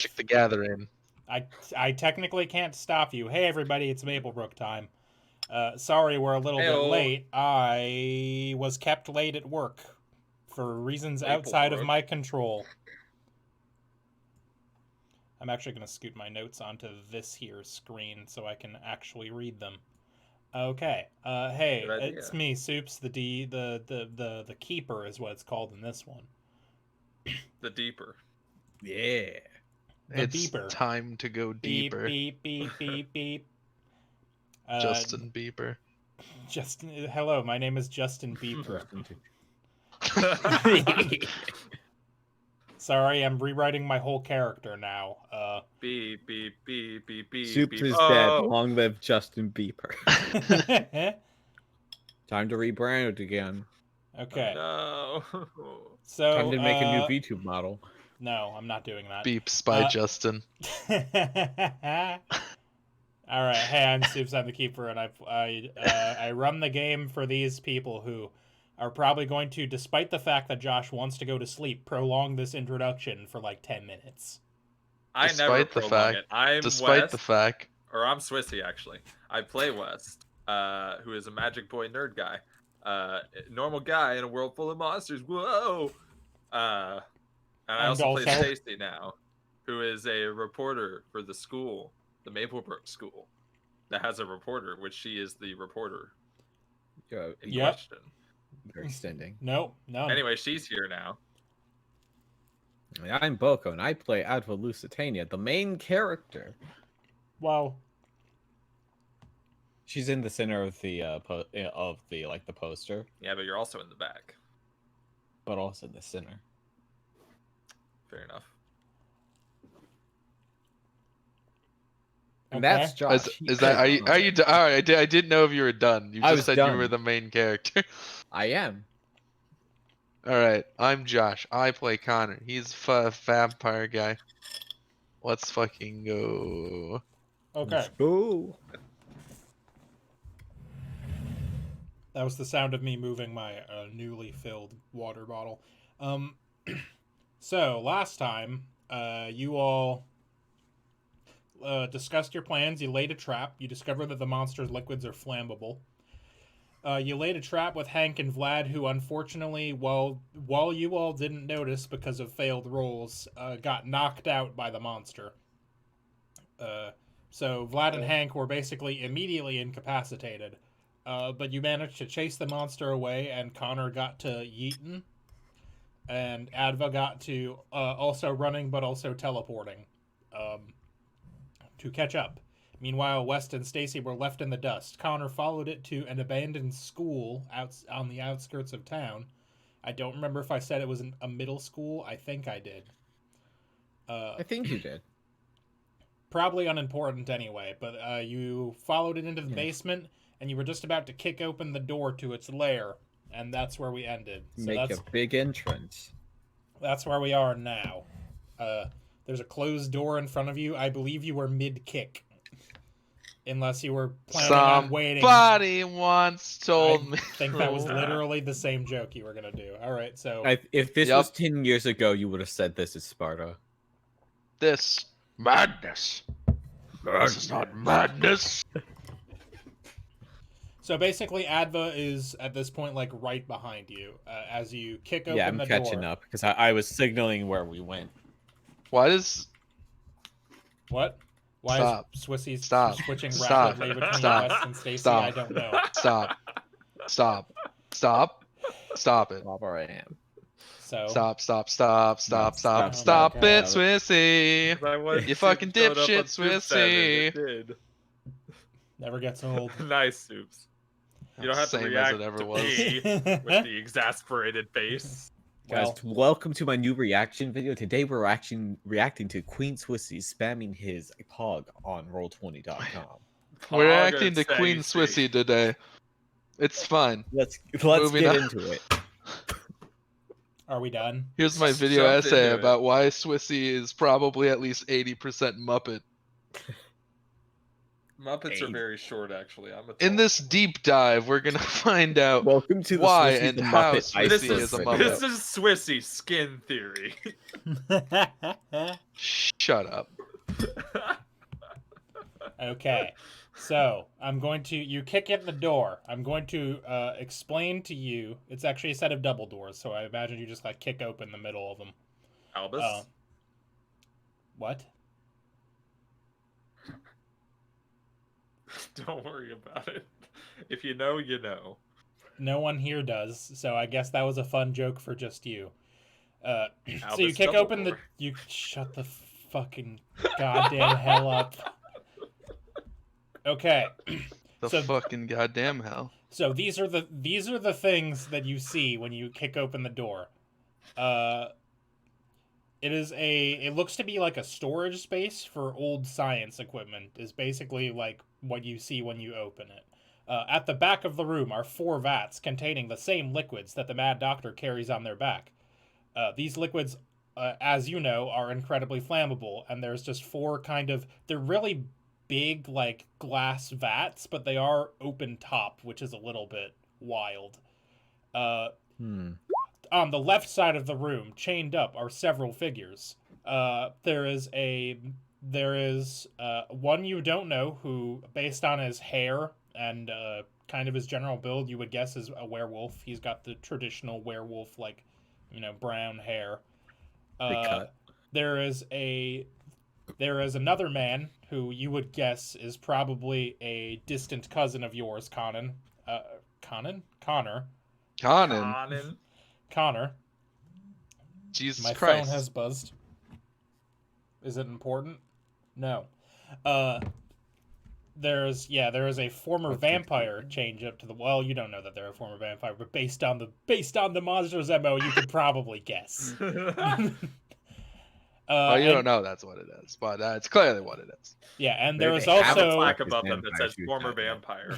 Magic the Gathering. I technically can't stop you. Hey everybody, it's Maplebrooke time. Sorry we're a little bit late. I was kept late at work for reasons outside of my control. I'm actually going to scoot my notes onto this here screen so I can actually read them. Okay. Hey, it's me, Soups. The keeper is what it's called in this one. The deeper. Yeah. It's beeper. time to go deeper. Beep, beep, beep, beep, beep. Justin Bieber. Hello, my name is Justin Bieber. Sorry, I'm rewriting my whole character now. Beep, beep, beep, beep, beep. Soups is dead. Long live Justin Bieber. Time to rebrand again. Okay. No. So time to make a new VTube model. No, I'm not doing that. Beeps by Justin. All right, hey, I'm Soups. I'm the keeper, and I run the game for these people who are probably going to, despite the fact that Josh wants to go to sleep, prolong this introduction for like 10 minutes. I never prolong it. I'm despite West, the fact, or I'm Swissy actually. I play West, who is a Magic Boy nerd guy, normal guy in a world full of monsters. Whoa! And I also play Stacey now, who is a reporter for the school, the Maplebrooke school, that has a reporter, which she is the reporter in question. You're extending. No. Anyway, she's here now. I'm Boko, and I play Adva Lusitania, the main character. Wow. She's in the center of the the poster. Yeah, but you're also in the back. But also in the center. Fair enough. And that's Josh. Is that are you all right? I didn't know if you were done. You just said you were the main character. I am. All right, I'm Josh. I play Connor. He's a vampire guy. Let's fucking go. Okay. Let's go. That was the sound of me moving my newly filled water bottle. So last time, you all discussed your plans. You laid a trap. You discovered that the monster's liquids are flammable. You laid a trap with Hank and Vlad, who unfortunately, while you all didn't notice because of failed rolls, got knocked out by the monster. So Vlad and Hank were basically immediately incapacitated. But you managed to chase the monster away, and Connor got to yeetin', and Adva got to also running, but also teleporting to catch up. Meanwhile, West and Stacey were left in the dust. Connor followed it to an abandoned school out on the outskirts of town. I don't remember if I said it was a middle school. I think I did. I think you did. Probably unimportant anyway, but you followed it into the basement, and you were just about to kick open the door to its lair, and that's where we ended. So Make a big entrance. That's where we are now. There's a closed door in front of you. I believe you were mid-kick. Unless you were planning on waiting. Somebody once told me. I think that was literally the same joke you were going to do. All right, so... If this was 10 years ago, you would have said this is Sparta. This madness. This is not madness. So basically, Adva is, at this point, like, right behind you. As you kick open the door. Yeah, I'm catching up, because I was signaling where we went. Why does... What? Why is Swissy switching rapidly between West and Stacey? I don't know. Stop it. Where I am. So Stop it, Swissy. You fucking dipshit, Swissy. Never gets old. Nice, Soups. You don't have to react to me with the exasperated face. Guys, welcome to my new reaction video. Today we're reacting to Queen Swissy spamming his pog on Roll20.com. We're reacting to Queen Swissy today. It's fun. Let's get into it. Are we done? Here's my video essay about why Swissy is probably at least 80% Muppet. Muppets are Dave. very short, actually. I'm a In tall this boy. deep dive, we're gonna find out Welcome to the why Swissy and the how Muppet Swissy This is is a iceberg Muppet. this is Swissy skin theory. Shut up. Okay, so you kick in the door. I'm going to explain to you. It's actually a set of double doors, so I imagine you just like kick open the middle of them. Albus. What? Don't worry about it. If you know, you know. No one here does, so I guess that was a fun joke for just you. So you Albus kick open Dumbledore. you shut the fucking goddamn hell up. Okay. The So- fucking goddamn hell. So these are the things that you see when you kick open the door. It looks to be like a storage space for old science equipment. Is basically like what you see when you open it. At the back of the room are 4 vats containing the same liquids that the Mad Doctor carries on their back. These liquids, as you know, are incredibly flammable, and there's just 4 they're really big, like, glass vats, but they are open top, which is a little bit wild. On the left side of the room, chained up, are several figures. There is one you don't know who, based on his hair and kind of his general build, you would guess is a werewolf. He's got the traditional werewolf, like, brown hair. Big cut. There is another man who you would guess is probably a distant cousin of yours, Connor. Conan. Connor. Jesus My Christ. phone has buzzed. Is it important? No. There is a former vampire change up to the you don't know that they're a former vampire, but based on the monster's MO, you could probably guess. Well, you don't know that's what it is, but it's clearly what it is. Yeah, and there is They have a also Plaque above them that vampires says who former have that. vampire.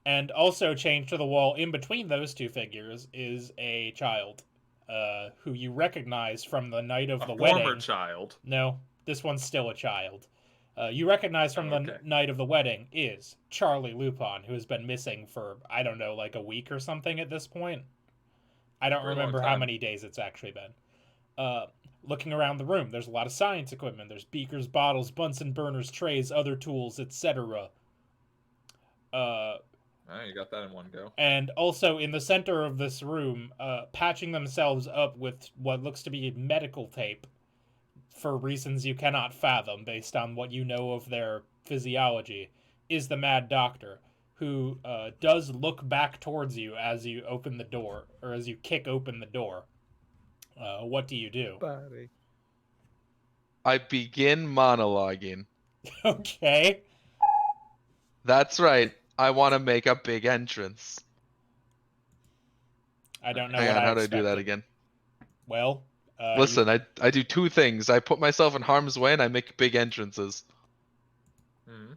and also chained to the wall in between those 2 figures is a child, who you recognize from the night of the Former wedding. child. No, this one's still a child. You recognize from the night of the wedding is Charlie Lupin, who has been missing for, I don't know, like a week or something at this point. I don't For a long remember how time. many days it's actually been. Looking around the room, there's a lot of science equipment. There's beakers, bottles, Bunsen burners, trays, other tools, etc. Oh, you got that in one go. And also in the center of this room, patching themselves up with what looks to be medical tape for reasons you cannot fathom based on what you know of their physiology, is the Mad Doctor, who does look back towards you as you open the door, or as you kick open the door. What do you do? Buddy. I begin monologuing. Okay. That's right. I want to make a big entrance. I don't know Hang what on, I how do I do that expected. again? Well, Listen, I do 2 things. I put myself in harm's way and I make big entrances. Mhm.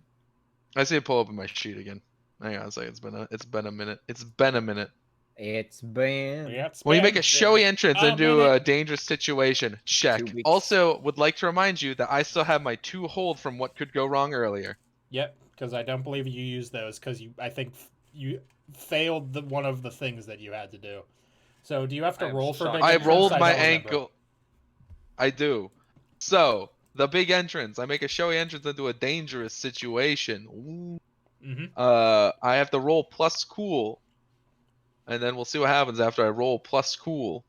I see it pull open my sheet again. Hang on a second. It's been a minute. It's been a minute. It's been When you make a showy entrance a into minute. a dangerous situation, check. 2 weeks. Also, would like to remind you that I still have my 2 hold from what could go wrong earlier. Yep, because I don't believe you used those because I think you failed one of the things that you had to do. So do you have to I am roll for shocked. big I entrance? rolled don't my remember. ankle. I do. So, the big entrance. I make a showy entrance into a dangerous situation. Ooh. Mm-hmm. I have to roll plus cool. And then we'll see what happens after I roll plus cool.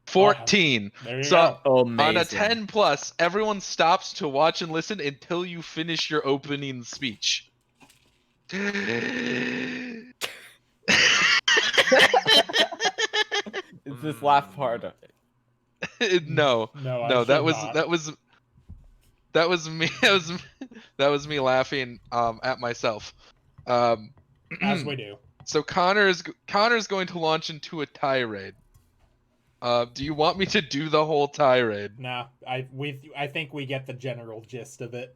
14. There you So, go. on a amazing. 10 plus, everyone stops to watch and listen until you finish your opening speech. Is this laugh part? No, No, I no, that should was not. that was me. That was me laughing at myself. As we do. So Connor's going to launch into a tirade. Do you want me to do the whole tirade? Nah, I think we get the general gist of it.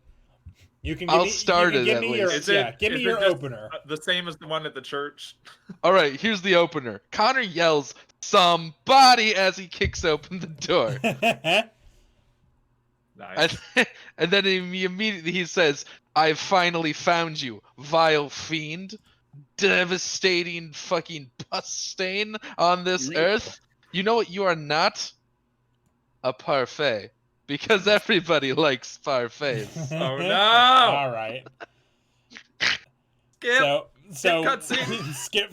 You can. I'll start you can it give at me your, least. give me is it your just, opener. The same as the one at the church. All right, here's the opener. Connor yells "somebody" as he kicks open the door. Nice. And then he says, "I've finally found you, vile fiend, devastating fucking pus stain on this Ew. earth. You know what? You are not a parfait, because everybody likes parfaits." Oh, no! All right. Skip. So cutscene. skip.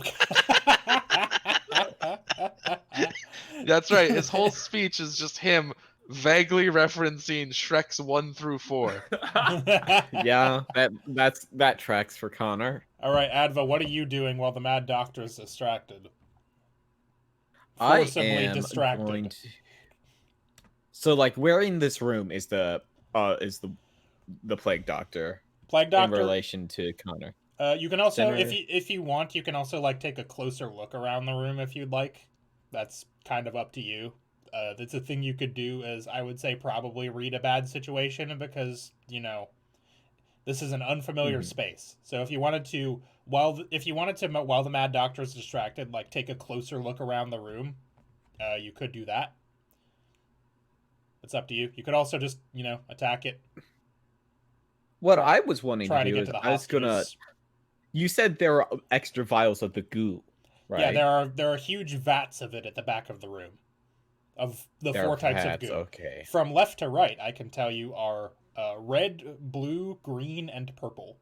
That's right. His whole speech is just him vaguely referencing Shreks 1 through 4. Yeah, that tracks for Connor. All right, Adva, what are you doing while the Mad Doctor's distracted? I Forcibly am distracted. going to... So, like, where in this room is the Plague Doctor Plague in Doctor. relation to Connor? You can also, Center. if you want, you can also like take a closer look around the room if you'd like. That's kind of up to you. That's a thing you could do, as I would say, probably read a bad situation, because this is an unfamiliar space. So if you wanted to, while the Mad Doctor is distracted, like take a closer look around the room, you could do that. It's up to you. You could also just attack it. What I was wanting Try to do get is to the I was gonna. hostages. You said there are extra vials of the goo, right? Yeah, there are huge vats of it at the back of the room, of the There four are types vats, of goo. okay. From left to right, I can tell you are red, blue, green, and purple.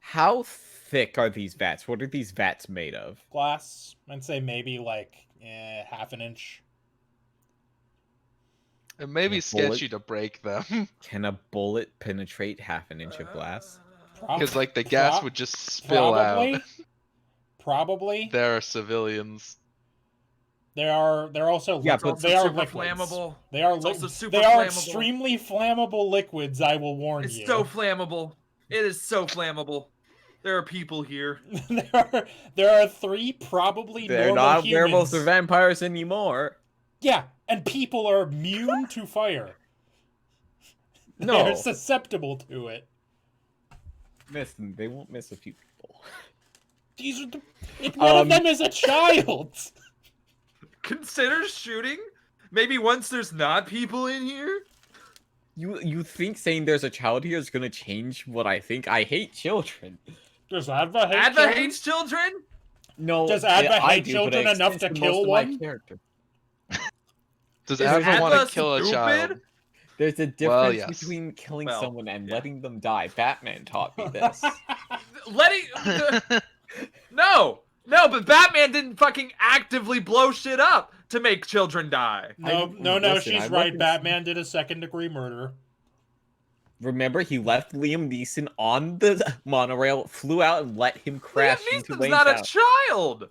How thick are these vats? What are these vats made of? Glass, I'd say maybe like half an inch. It may be A bullet? sketchy to break them, Can a bullet penetrate half an inch of glass? because like the gas would just spill out. Probably. There are civilians. They're also Yeah, liquid. but They are super liquids. flammable. They are It's also super They are flammable. extremely flammable liquids. I will warn It's you. so flammable. It is so flammable. There are people here. there are 3 probably They're normal not humans. werewolves or vampires anymore. Yeah, and people are immune to fire. No. They're susceptible to it. Listen, they won't miss a few people. These are one of them is a child. Consider shooting? Maybe once there's not people in here? You think saying there's a child here is gonna change what I think? I hate children. Does Adva hate Adva children? hates children? No, Does Adva I hate do, children but it enough to extends kill most of my one? character. Does Is Adva want Adva to kill a stupid? child? There's a difference Well, yes. between killing Well, someone and yeah. letting them die. Batman taught me this. No, but Batman didn't fucking actively blow shit up to make children die. No, Listen, she's I right. reckon- Batman did a second-degree murder. Remember, he left Liam Neeson on the monorail, flew out, and let him crash Liam into Neeson's Wayne's not house. a child.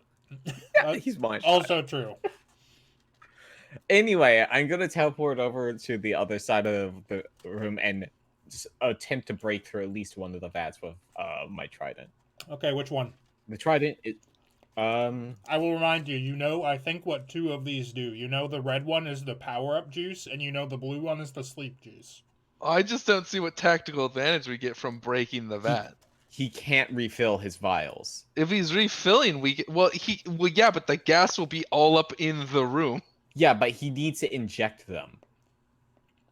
Yeah, he's my child. Also true. Anyway, I'm gonna teleport over to the other side of the room and attempt to break through at least one of the vats with my trident. Okay, which one? The trident, I will remind you, I think what 2 of these do. The red one is the power-up juice, and the blue one is the sleep juice. I just don't see what tactical advantage we get from breaking the vat. he can't refill his vials. If he's refilling, yeah, but the gas will be all up in the room. Yeah, but he needs to inject them.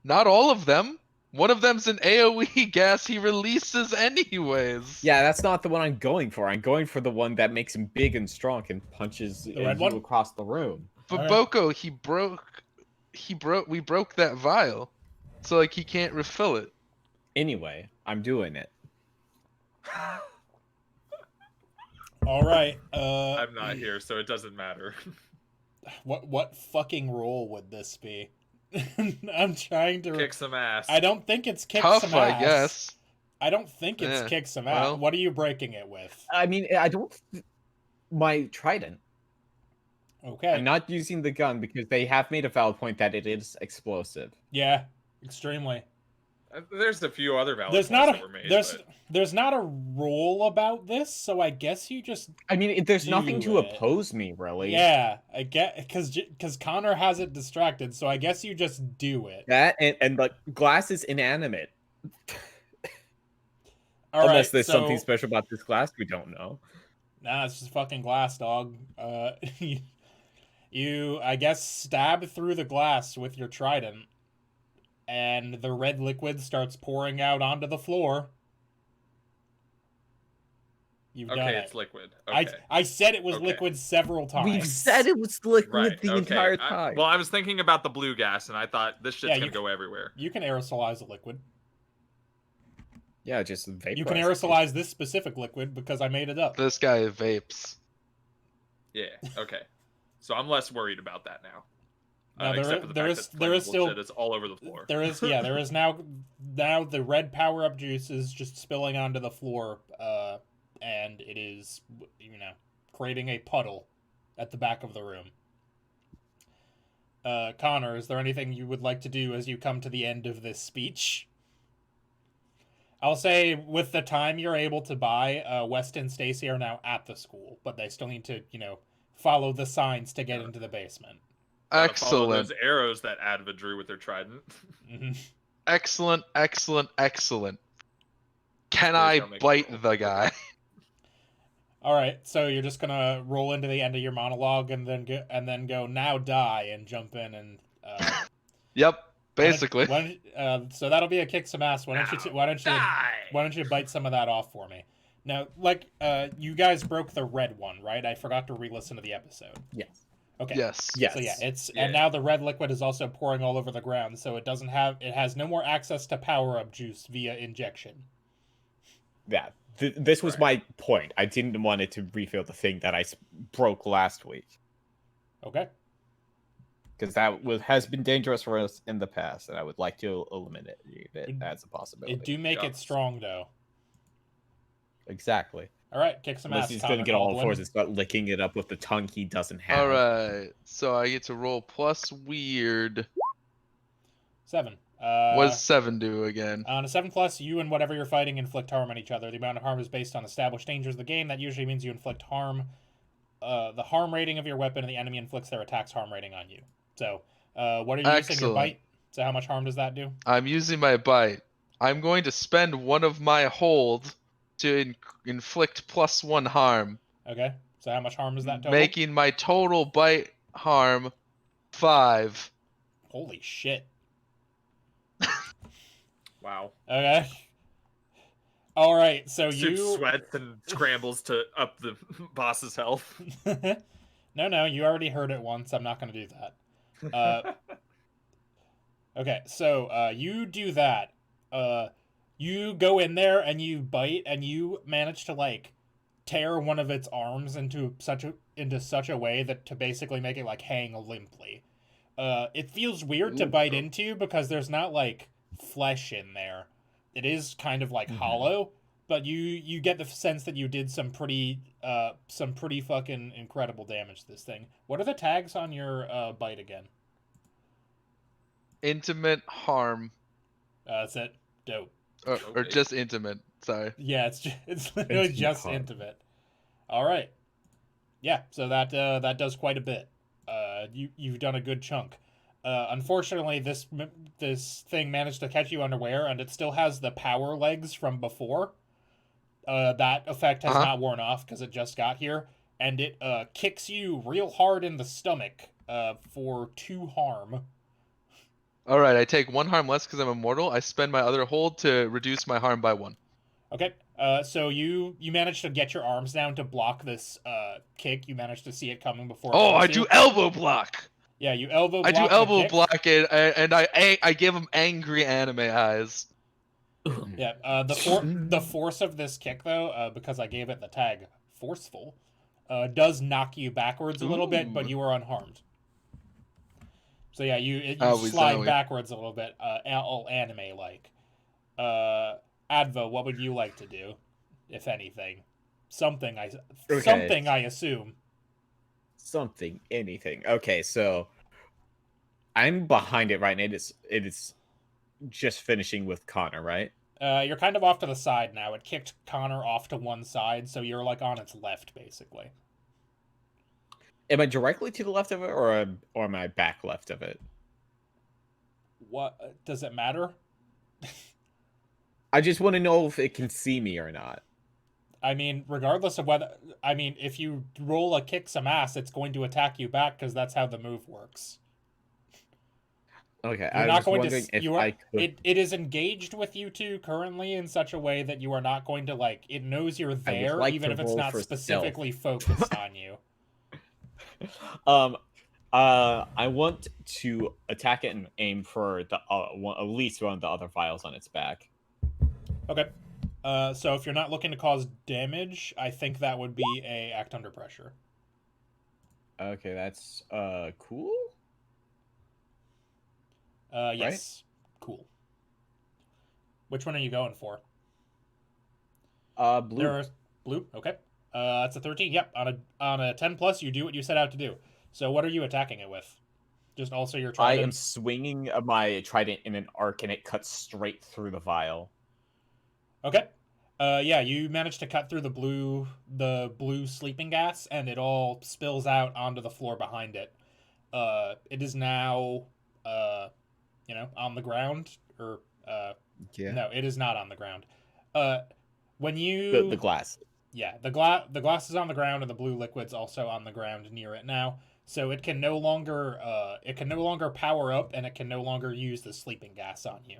Not all of them. One of them's an AoE gas he releases anyways. Yeah, that's not the one I'm going for. I'm going for the one that makes him big and strong and punches The red you one? across the room. But Alright. Boko, we broke that vial. So like he can't refill it. Anyway, I'm doing it. All right. I'm not here, so it doesn't matter. What fucking role would this be? I'm trying to Kick some ass. I don't think it's kick Tough, some ass. I guess. I don't think it's Yeah, kick some ass. well. What are you breaking it with? I mean, I don't... My trident. Okay. I'm not using the gun because they have made a valid point that it is explosive. Yeah, extremely. There's a few other valid There's points not that were a made. there's but... there's not a rule about this, so I guess you just I mean, there's nothing Do to it. oppose me, really. yeah. I get because Connor has it distracted, so I guess you just do it. That and the glass is inanimate. All right, Unless there's so, something special about this glass we don't know. Nah, it's just fucking glass, dog. You I guess stab through the glass with your trident. and the red liquid starts pouring out onto the floor. You've done it. It's liquid. Okay. I said it was liquid several times. We've said it was liquid Right. the entire time. Well, I was thinking about the blue gas, and I thought this shit's gonna go everywhere. You can aerosolize a liquid. Yeah, just vaporize. You can aerosolize this specific liquid because I made it up. This guy vapes. Yeah. Okay. So I'm less worried about that now. Now, Except for the fact that flammable shit is all over the floor. There is now the red power-up juice is just spilling onto the floor, and it is, creating a puddle at the back of the room. Connor, is there anything you would like to do as you come to the end of this speech? I'll say, with the time you're able to buy, West and Stacey are now at the school, but they still need to, follow the signs to get into the basement. Follow those arrows that Adva drew with their trident. Excellent. Can I bite the guy? All right, so you're just gonna roll into the end of your monologue and then go now die and jump in and. Yep, basically. So that'll be a kick some ass. Why don't you bite some of that off for me? Now, you guys broke the red one, right? I forgot to re-listen to the episode. Yes. Okay. Yes. So and now the red liquid is also pouring all over the ground, so it has no more access to power-up juice via injection. Yeah. This was my point. I didn't want it to refill the thing that I broke last week. Okay. Because that has been dangerous for us in the past, and I would like to eliminate it as a possibility. It do make it strong, though. Exactly. All right, kick some ass. Unless he's going to get all fours and start licking it up with the tongue he doesn't have. All right, so I get to roll plus weird. 7. What does 7 do again? On a 7+, you and whatever you're fighting inflict harm on each other. The amount of harm is based on established dangers of the game. That usually means you inflict harm. The harm rating of your weapon and the enemy inflicts their attack's harm rating on you. So, what are you using your bite? So how much harm does that do? I'm using my bite. I'm going to spend one of my hold to inflict +1 harm. Okay, so how much harm is that total? Making my total bite harm 5. Holy shit. Wow. Okay. All right, so Soup sweats and scrambles to up the boss's health. No, you already heard it once. I'm not going to do that. Okay, so you do that. You go in there and you bite, and you manage to tear one of its arms into such a way that to basically make it hang limply. It feels weird to bite into because there's not flesh in there. It is kind of hollow, but you get the sense that you did some pretty fucking incredible damage to this thing. What are the tags on your bite again? Intimate harm. That's it. Dope. Or just intimate. Sorry. Yeah, it's literally just intimate. All right. Yeah, so that does quite a bit. You've done a good chunk. Unfortunately, this thing managed to catch you unaware, and it still has the power legs from before. That effect has not worn off because it just got here, and it kicks you real hard in the stomach for 2 harm. All right, I take 1 harm less because I'm immortal. I spend my other hold to reduce my harm by 1. Okay. So you managed to get your arms down to block this kick. You managed to see it coming before. Oh, I do elbow block. Yeah, you elbow block. I do elbow block it, and I give him angry anime eyes. Yeah. The force of this kick, though, because I gave it the tag forceful, does knock you backwards a little bit, but you are unharmed. So yeah, you slide backwards a little bit, all anime-like. Adva, what would you like to do, if anything? Something, I assume. Something, anything. Okay, so I'm behind it right now. It is just finishing with Connor, right? You're kind of off to the side now. It kicked Connor off to one side, so you're on its left, basically. Am I directly to the left of it, or am I back left of it? What does it matter? I just want to know if it can see me or not. I mean, regardless of whether... I mean, if you roll a kick some ass, it's going to attack you back, because that's how the move works. Okay, You're I not was going wondering to. if You are. I could. It is engaged with you two currently in such a way that you are not going to like. It knows you're there, like even to if it's roll not for specifically focused on you. I want to attack it and aim for the at least one of the other vials on its back. Okay. So if you're not looking to cause damage, I think that would be a act under pressure. Okay, that's cool. Yes. Right? Cool. Which one are you going for? Blue. There's blue. Okay. That's a 13. Yep. On a 10 plus, you do what you set out to do. So what are you attacking it with? Just also your trident. I am swinging my trident in an arc, and it cuts straight through the vial. Okay. Yeah, you managed to cut through the blue sleeping gas, and it all spills out onto the floor behind it. It is now, on the ground, or Yeah. no, it is not on the ground. When you the glass. Yeah, the glass is on the ground, and the blue liquid's also on the ground near it now. So it can no longer power up, and it can no longer use the sleeping gas on you.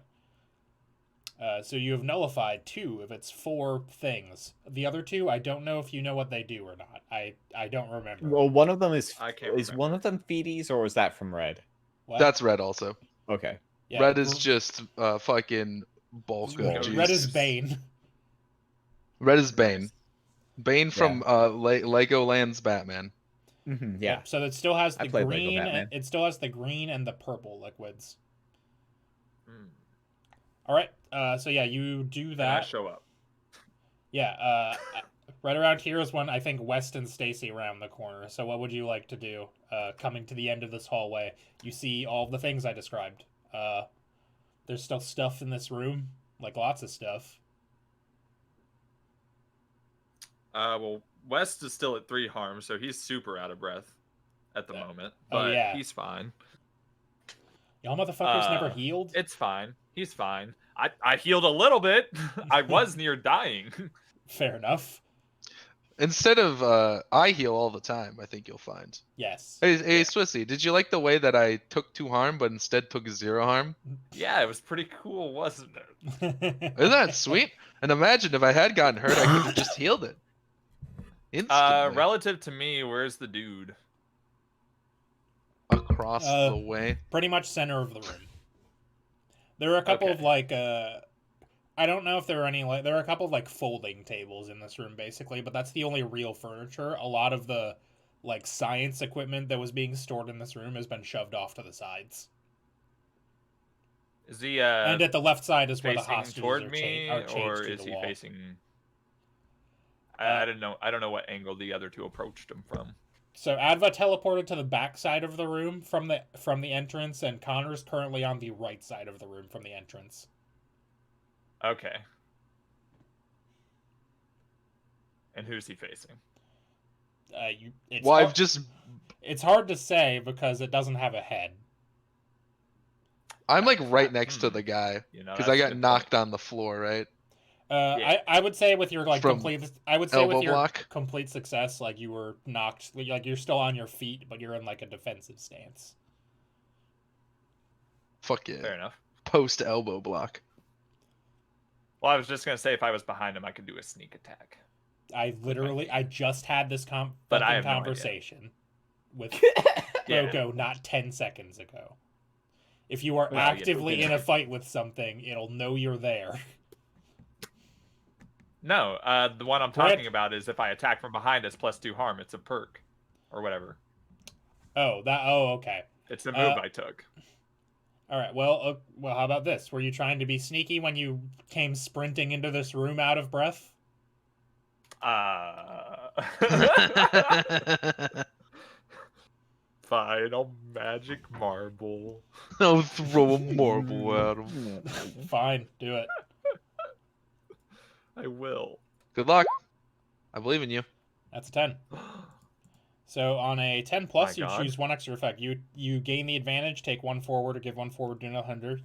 So you have nullified 2 of its 4 things. The other 2, I don't know if you know what they do or not. I don't remember. Well, one of them is Is one of them Feeties, or was that from Red? What? That's red also. Okay. Yeah, Red is just fucking bulk of juice. Red is Bane. Red is Bane. Bane from Legoland's Batman. Yeah. Yep, so it still has the played green. Lego Batman. It still has the green and the purple liquids. Mm. All right. So yeah, you do And that. I show up. Yeah. Right around here is when I think West and Stacey round the corner. So what would you like to do? Coming to the end of this hallway, you see all the things I described. There's still stuff in this room, like lots of stuff. Well, West is still at 3 harm, so he's super out of breath at the moment. But yeah. he's fine. Y'all motherfuckers never healed? It's fine. He's fine. I healed a little bit. I was near dying. Fair enough. Instead of I heal all the time, I think you'll find. Yes. Hey, Swissy, did you like the way that I took 2 harm but instead took 0 harm? Yeah, it was pretty cool, wasn't it? Isn't that sweet? And imagine if I had gotten hurt, I could have just healed it. Instantly. Relative to me, where's the dude? Across the way. Pretty much center of the room. There are a couple of I don't know if there are any there are a couple of folding tables in this room basically, but that's the only real furniture. A lot of the science equipment that was being stored in this room has been shoved off to the sides. Is he and at the left side is where the facing hostages toward are me, changed or to is the he wall. facing? I don't know. I don't know what angle the other 2 approached him from. So Adva teleported to the back side of the room from the entrance, and Connor's currently on the right side of the room from the entrance. Okay. And who's he facing? It's hard to say because it doesn't have a head. I'm right next to the guy because I got knocked on the floor, right? I would say with your complete complete success, you were knocked, you're still on your feet, but you're in a defensive stance. Fuck yeah. Fair enough. Post elbow block. Well, I was just gonna say if I was behind him, I could do a sneak attack. I just had this conversation with Roko not 10 seconds ago. If you are actively in a fight with something, it'll know you're there. No, the one I'm talking about is if I attack from behind us plus 2 harm, it's a perk, or whatever. Okay. It's the move I took. All right. Well, how about this? Were you trying to be sneaky when you came sprinting into this room out of breath? Fine, I'll magic marble. I'll throw a marble at him. Fine, do it. I will. Good luck. I believe in you. That's a 10. So on a 10 plus, you choose 1 extra effect. You gain the advantage, take 1 forward, or give 1 forward, do 100.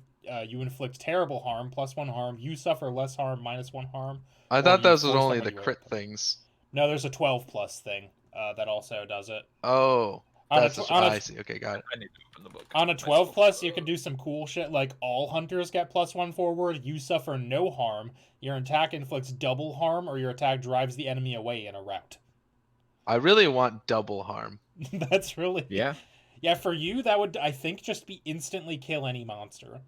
You inflict terrible harm, plus 1 harm. You suffer less harm, minus 1 harm. I thought those was only the crit things. No, there's a 12 plus thing that also does it. Oh. That's I see. Okay, got it. I need to open the book. On a 12 plus, you can do some cool shit like all hunters get +1 forward, you suffer no harm, your attack inflicts double harm, or your attack drives the enemy away in a rout. I really want double harm. That's really... Yeah. Yeah, for you, that would, I think, just be instantly kill any monster.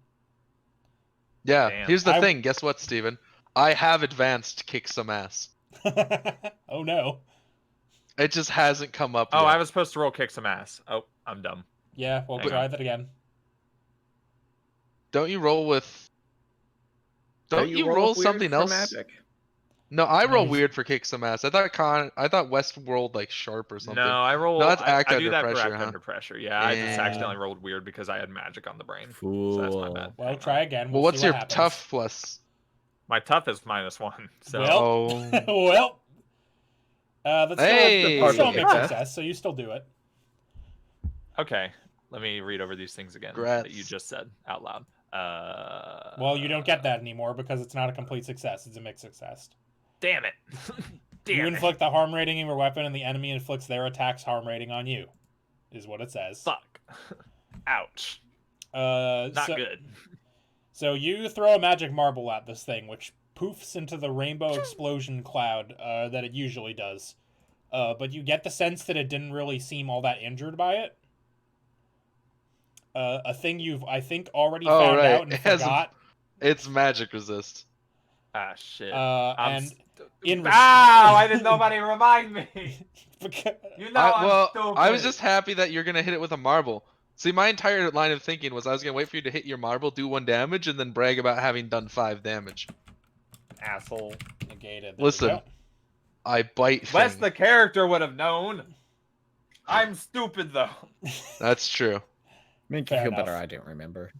Yeah, Damn. here's the thing. Guess what, Steven? I have advanced kick some ass. Oh no. It just hasn't come up Oh, yet. I was supposed to roll kick some ass. Oh, I'm dumb. Yeah, we'll Hang try on. that again. Don't you roll with... Don't you roll weird something for else? Magic? No, I roll Nice. weird for kick some ass. I thought West rolled like sharp or something. No, I roll. No, that's I act do under that pressure, for act huh? under pressure. Yeah, I just Yeah. accidentally rolled weird because I had magic on the brain. Fool. So that's my bad. Well, Hang try on. again. Well, We'll what's see your what happens. tough plus? My tough is -1. So Oh. Well, that's Hey! still a mixed Yeah. success, so you still do it. okay, let me read over these things again Congrats. that you just said out loud. Well, you don't get that anymore because it's not a complete success. It's a mixed success. Damn it! Damn You it! inflict the harm rating of your weapon, and the enemy inflicts their attack's harm rating on you, is what it says. Fuck. Ouch. Not Not good. So you throw a magic marble at this thing, which poofs into the rainbow explosion cloud that it usually does. But you get the sense that it didn't really seem all that injured by it. A thing you've, I think, already found out and It has forgot. It's magic resist. Ah shit. And in Ow! I didn't nobody remind me. You know Well, stupid. I was just happy that you're gonna hit it with a marble. See, my entire line of thinking was I was gonna wait for you to hit your marble, do 1 damage, and then brag about having done 5 damage. asshole. Negated. There Listen, we go. I bite Wes thing. the character would have known. I'm stupid though. That's true. Make you Fair feel enough. better. I didn't remember.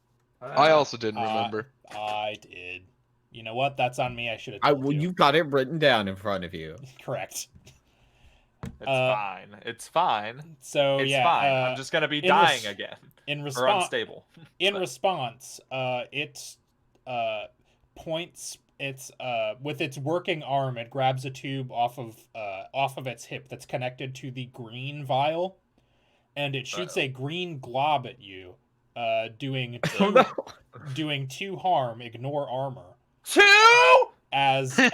I also didn't remember. I did. You know what? That's on me. I should have I told well, you. you've got it written down in front of you. Correct. It's fine. It's fine. So It's yeah, fine. I'm just gonna be in dying res- again. in Or response, unstable. in response, it points its with its working arm. It grabs a tube off of its hip that's connected to the green vial, and it shoots a green glob at you, doing Oh no! doing 2 harm. Ignore armor. 2? As I'm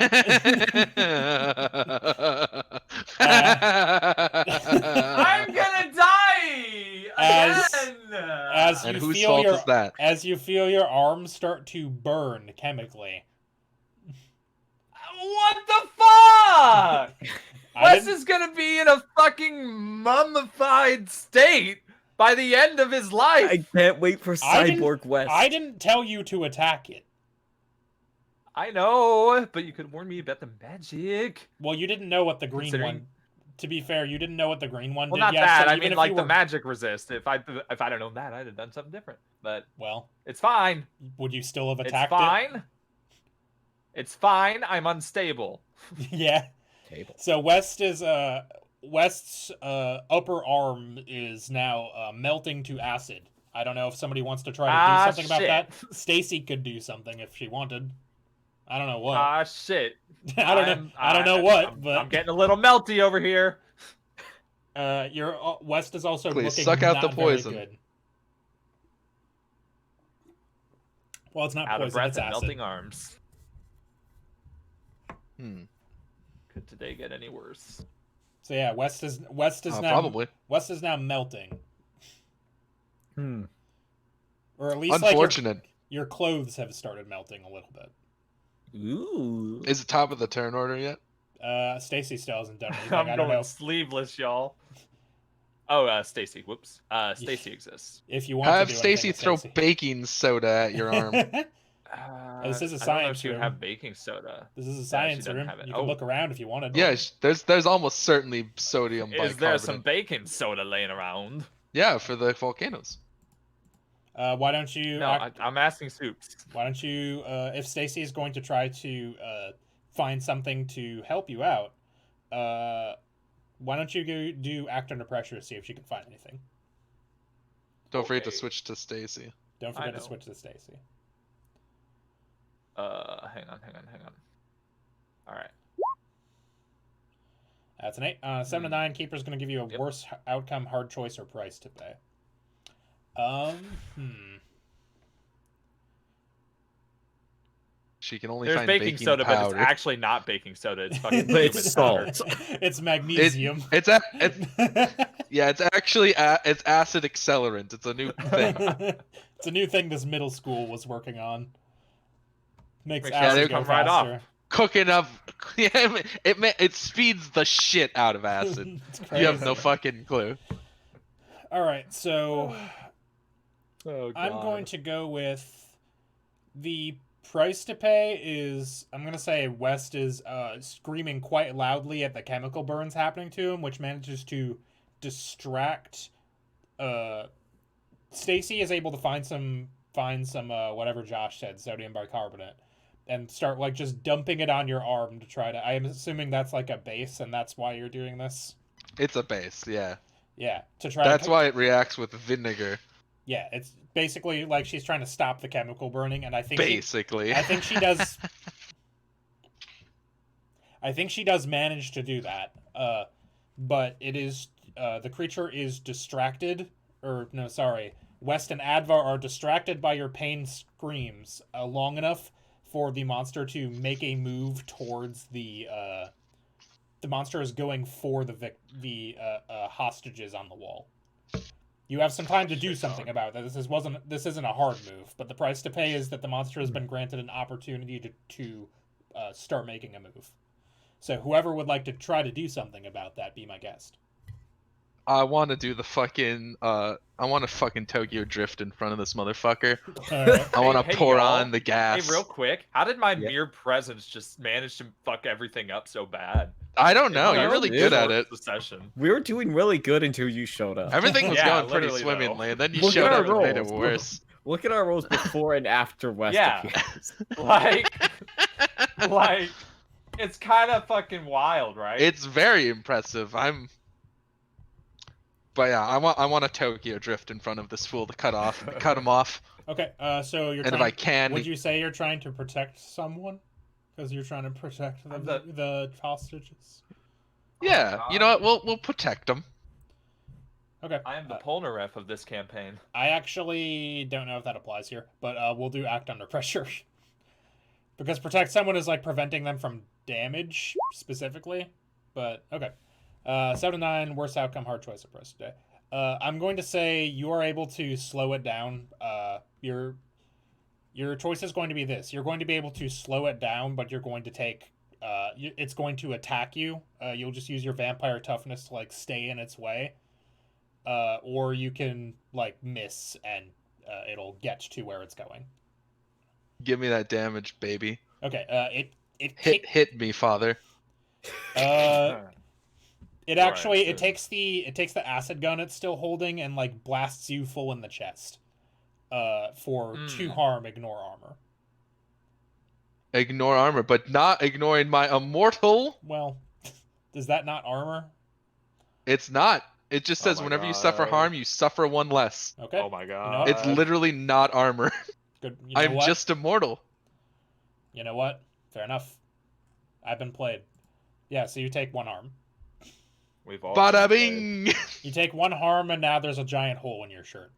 I'm gonna die As- again. as And you whose feel fault your is that? as you feel your arms start to burn chemically. What the fuck? I Wes didn't- is gonna be in a fucking mummified state by the end of his life. I can't wait for I didn't- Cyborg West. I didn't tell you to attack it. I know, but you could warn me about the magic. Well, you didn't know what the green Considering- one. To be fair, you didn't know what the green one Well, did not yet. that. So I even mean, if like you the were, magic resist. If I'd have known that, I'd have done something different. But well, it's fine. would you still have It's attacked fine. It's fine. I'm unstable. it? Yeah. Table. So West's upper arm is now melting to acid. I don't know if somebody wants to try to do something about shit. that. Stacy could do something if she wanted. I don't know what. Ah, shit. I don't know what, but I'm getting a little melty over here. your West is also Please, looking suck out not the very poison. good. Well, it's not Out of poison, breath it's and acid. melting arms. Hmm. Could today get any worse? So yeah, West is now Probably. West is now melting, Hmm. or at least Unfortunate. like your clothes have started melting a little bit. Ooh. Is it top of the turn order yet? Stacy still hasn't done anything. I'm I don't going know sleeveless, y'all. Oh, Stacy. Whoops. Stacy exists. if you want Have to do Stacy anything throw with Stacy. baking soda at your arm. This is a I don't know if science she would room. have baking soda. This is a she science doesn't room. have it. You can Oh. look around if you wanted. Yeah, there's almost certainly sodium Is bicarbonate. there some baking soda laying around? Yeah, for the volcanoes. Why don't you? No, I'm asking Soups. Why don't you? If Stacy is going to try to find something to help you out, why don't you go do act under pressure to see if she can find anything? Don't forget to Okay. switch to Stacy. Don't forget to know. switch to Stacy. Hang on. All right. That's an 8. 7 to 9. Keeper's going to give you a worse outcome, hard choice, or price to pay. She can only There's find baking soda, but powder. it's actually not baking soda. It's fucking But it's human salt. powder. It's magnesium. It's actually it's acid accelerant. It's a new thing. It's a new thing this middle school was working on. Makes Makes acid acid go come right off. faster. Cooking up, it speeds the shit out of acid. It's You have no crazy. fucking clue. All right, so Oh, I'm God. going to go with the price to pay is, I'm going to say West is screaming quite loudly at the chemical burns happening to him, which manages to distract. Stacey is able to find some whatever Josh said, sodium bicarbonate, and start like just dumping it on your arm to try to. I am assuming that's like a base, and that's why you're doing this. It's a base, yeah. Yeah, to try. That's why it reacts with vinegar. Yeah, it's basically like she's trying to stop the chemical burning, and I think Basically. I think she does. I think she does manage to do that. But it is the creature is distracted, or no, sorry, West and Adva are distracted by your pain screams long enough for the monster to make a move towards the. The monster is going for the hostages on the wall. You have some time to do something about that. This isn't a hard move, but the price to pay is that the monster has been granted an opportunity to start making a move. So whoever would like to try to do something about that, be my guest. I want to do the fucking I want to fucking Tokyo drift in front of this motherfucker. Alright. I want to Hey, pour y'all. on the gas. Hey, real quick, how did my Yeah. mere presence just manage to fuck everything up so bad? I don't know. You're know, really dude. good at it. The session. We were doing really good until you showed up. Everything was Yeah, going pretty literally, swimmingly, though. and then you Look at showed our up and made it rolls. worse. Look at our rolls before and after West Yeah. appears. Like, it's kind of fucking wild, right? It's very impressive. But yeah, I want a Tokyo drift in front of this fool to cut him off. Okay, so you're And if trying. I can, Would you say you're trying to protect someone? Because you're trying to protect the hostages. yeah, you know what? We'll protect them. Okay. I am the Polnareff of this campaign. I actually don't know if that applies here, but we'll do act under pressure. Because protect someone is like preventing them from damage specifically. But okay. 7 to 9, worst outcome, hard choice of price today. I'm going to say you are able to slow it down. Your choice is going to be this. You're going to be able to slow it down, but you're going to take it's going to attack you. You'll just use your vampire toughness to like stay in its way. Or you can like miss and it'll get to where it's going. Give me that damage, baby. Okay. It Hit me, father. It actually Right, it takes the acid gun it's still holding and like blasts you full in the chest. For 2 harm, ignore armor. Ignore armor, but not ignoring my immortal. Well, is that not armor? It's not. It just Oh says my whenever you suffer God. harm, you suffer 1 less. Okay. Oh my know god. what? It's literally not armor. Good. You know I'm what? just immortal. You know what? Fair enough. I've been played. Yeah, so you take 1 harm. We've all Bada been played. bing! You take 1 harm, and now there's a giant hole in your shirt.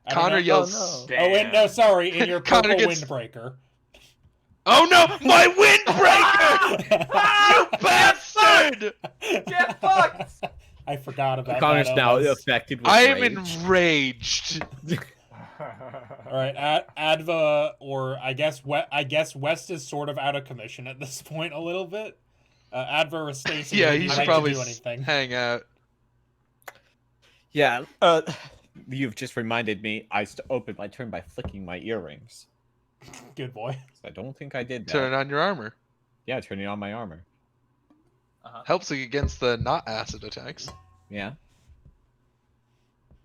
I don't Connor know- yells. Oh, Oh, wait, no, sorry, in your Connor purple gets- windbreaker. Oh no, my windbreaker! You bastard! Get fucked! I forgot about Connor's that. now Elvis. affected with I am rage. enraged. All right, Adva, or I guess West is sort of out of commission at this point a little bit. Adva or Stacey, Yeah, would he you should like probably to do anything? hang out. Yeah, you've just reminded me. I opened my turn by flicking my earrings. Good boy. So I don't think I did that. Turn on your armor. Yeah, turning on my armor. Helps against the not acid attacks. Yeah.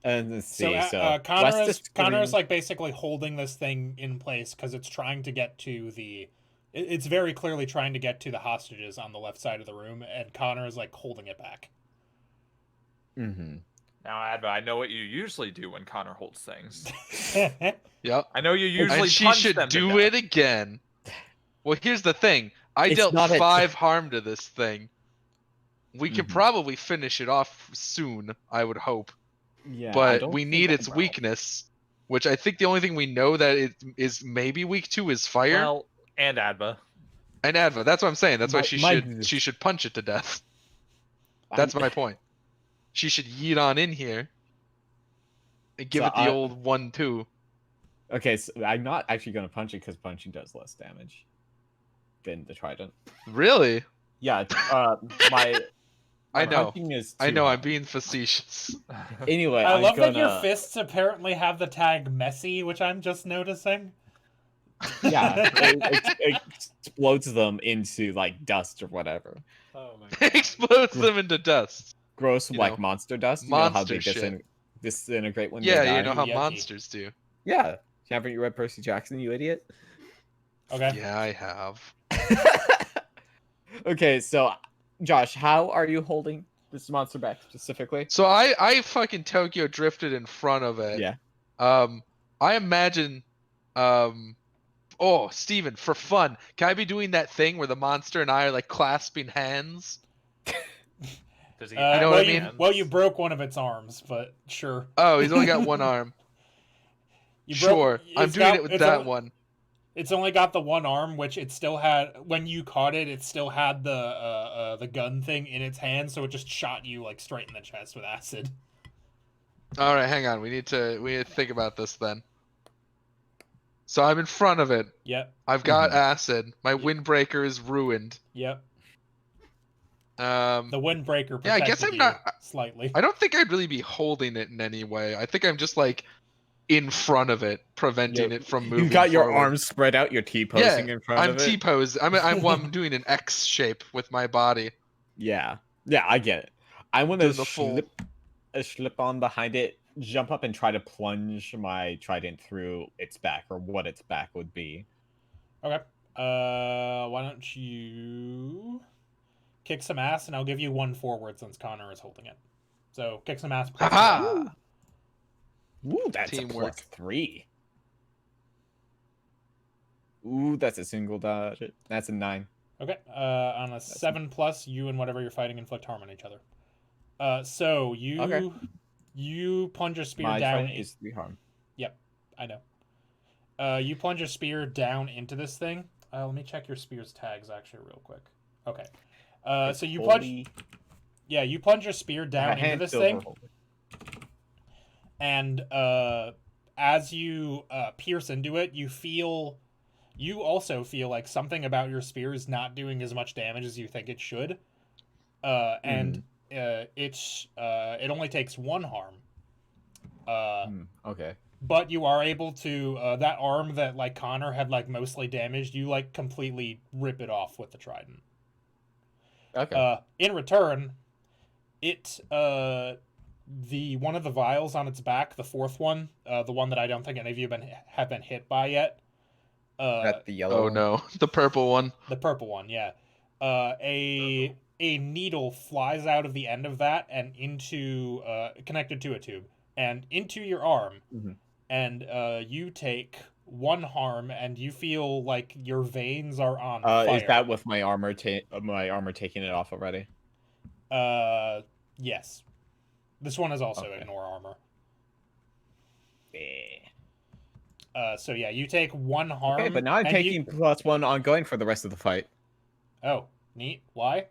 And let's So, see. Connor is like basically holding this thing in place because it's trying to get to the. It's very clearly trying to get to the hostages on the left side of the room, and Connor is like holding it back. Mm-hmm. Now, Adva, I know what you usually do when Connor holds things. Yep. I know you usually And she punch should them to do death. it again. Well, here's the thing. I It's dealt not a- 5 harm to this thing. We could probably finish it off soon, I would hope. Yeah, I But don't we think need I its will. weakness, which I think the only thing we know that it is maybe weak to is fire. Well, and Adva. And Adva, that's what I'm saying. That's why she My- should punch it to death. That's my point. She should yeet on in here and give So it the old 1-2. Okay, so I'm not actually going to punch it because punching does less damage than the trident. Really? Yeah, my I know. punching is I too know. high. I'm being facetious. Anyway, I I'm love that your gonna- fists apparently have the tag messy, which I'm just noticing. Yeah, it explodes them into like dust or whatever. Oh my god. Explodes them into dust. Gross, You like know, monster dust. You know how monster they shit. disintegrate when Yeah, they die? you know how Yucky. monsters do. Yeah, haven't you read Percy Jackson, you idiot? Okay. Yeah, I have. Okay, so Josh, how are you holding this monster back specifically? So I fucking Tokyo drifted in front of it. Yeah. I imagine, oh, Steven, for fun, can I be doing that thing where the monster and I are like clasping hands? Does he know what well, I you, mean? well, you broke one of its arms, but sure. Oh, he's only got one arm. You Sure, I'm it's doing got- it with it's that only- one. It's only got the one arm, which it still had when you caught it. It still had the gun thing in its hand, so it just shot you like straight in the chest with acid. All right, hang on. We need to think about this then. So I'm in front of it. Yep, I've got acid. My windbreaker is ruined. yep. The The windbreaker. Yeah, I guess protected I'm you not- slightly. I don't think I'd really be holding it in any way. I think I'm just like in front of it, preventing it from moving. You got your forward. arms spread out. You're T-posing in front I'm of it. T-pose. I'm doing an X shape with my body. Yeah, I get it. I want to Doing the full- slip on behind it, jump up, and try to plunge my trident through its back, or what its back would be. Okay. Why don't you kick some ass, and I'll give you one forward since Connor is holding it. So kick some ass. Haha! Ooh, that's Teamwork. a +3. Ooh, that's a single dodge. That's a 9. Okay. On a 7+, you and whatever you're fighting inflict harm on each other. So you Okay. you plunge your spear My down. trident is 3 harm. I know. You plunge your spear down into this thing. Let me check your spear's tags actually real quick. Okay. So you plunge. Yeah, you plunge your spear down into this thing, and as you pierce into it, you also feel like something about your spear is not doing as much damage as you think it should, and it only takes 1 harm. Okay. But you are able to that arm that like Connor had like mostly damaged, you like completely rip it off with the trident. Okay. In return, it the one of the vials on its back, the 4th one, the one that I don't think any of you have been hit by yet. That the yellow. Oh one? no, the purple one. The purple one, yeah. A needle flies out of the end of that and into connected to a tube and into your arm, and you take 1 harm and you feel like your veins are on fire. Is that with my armor? My armor taking it off already? Yes. This one is also Okay. ignore armor. Yeah. So yeah, you take 1 harm. Okay, but now I'm and taking +1 ongoing for the rest of the fight Oh, neat. Why?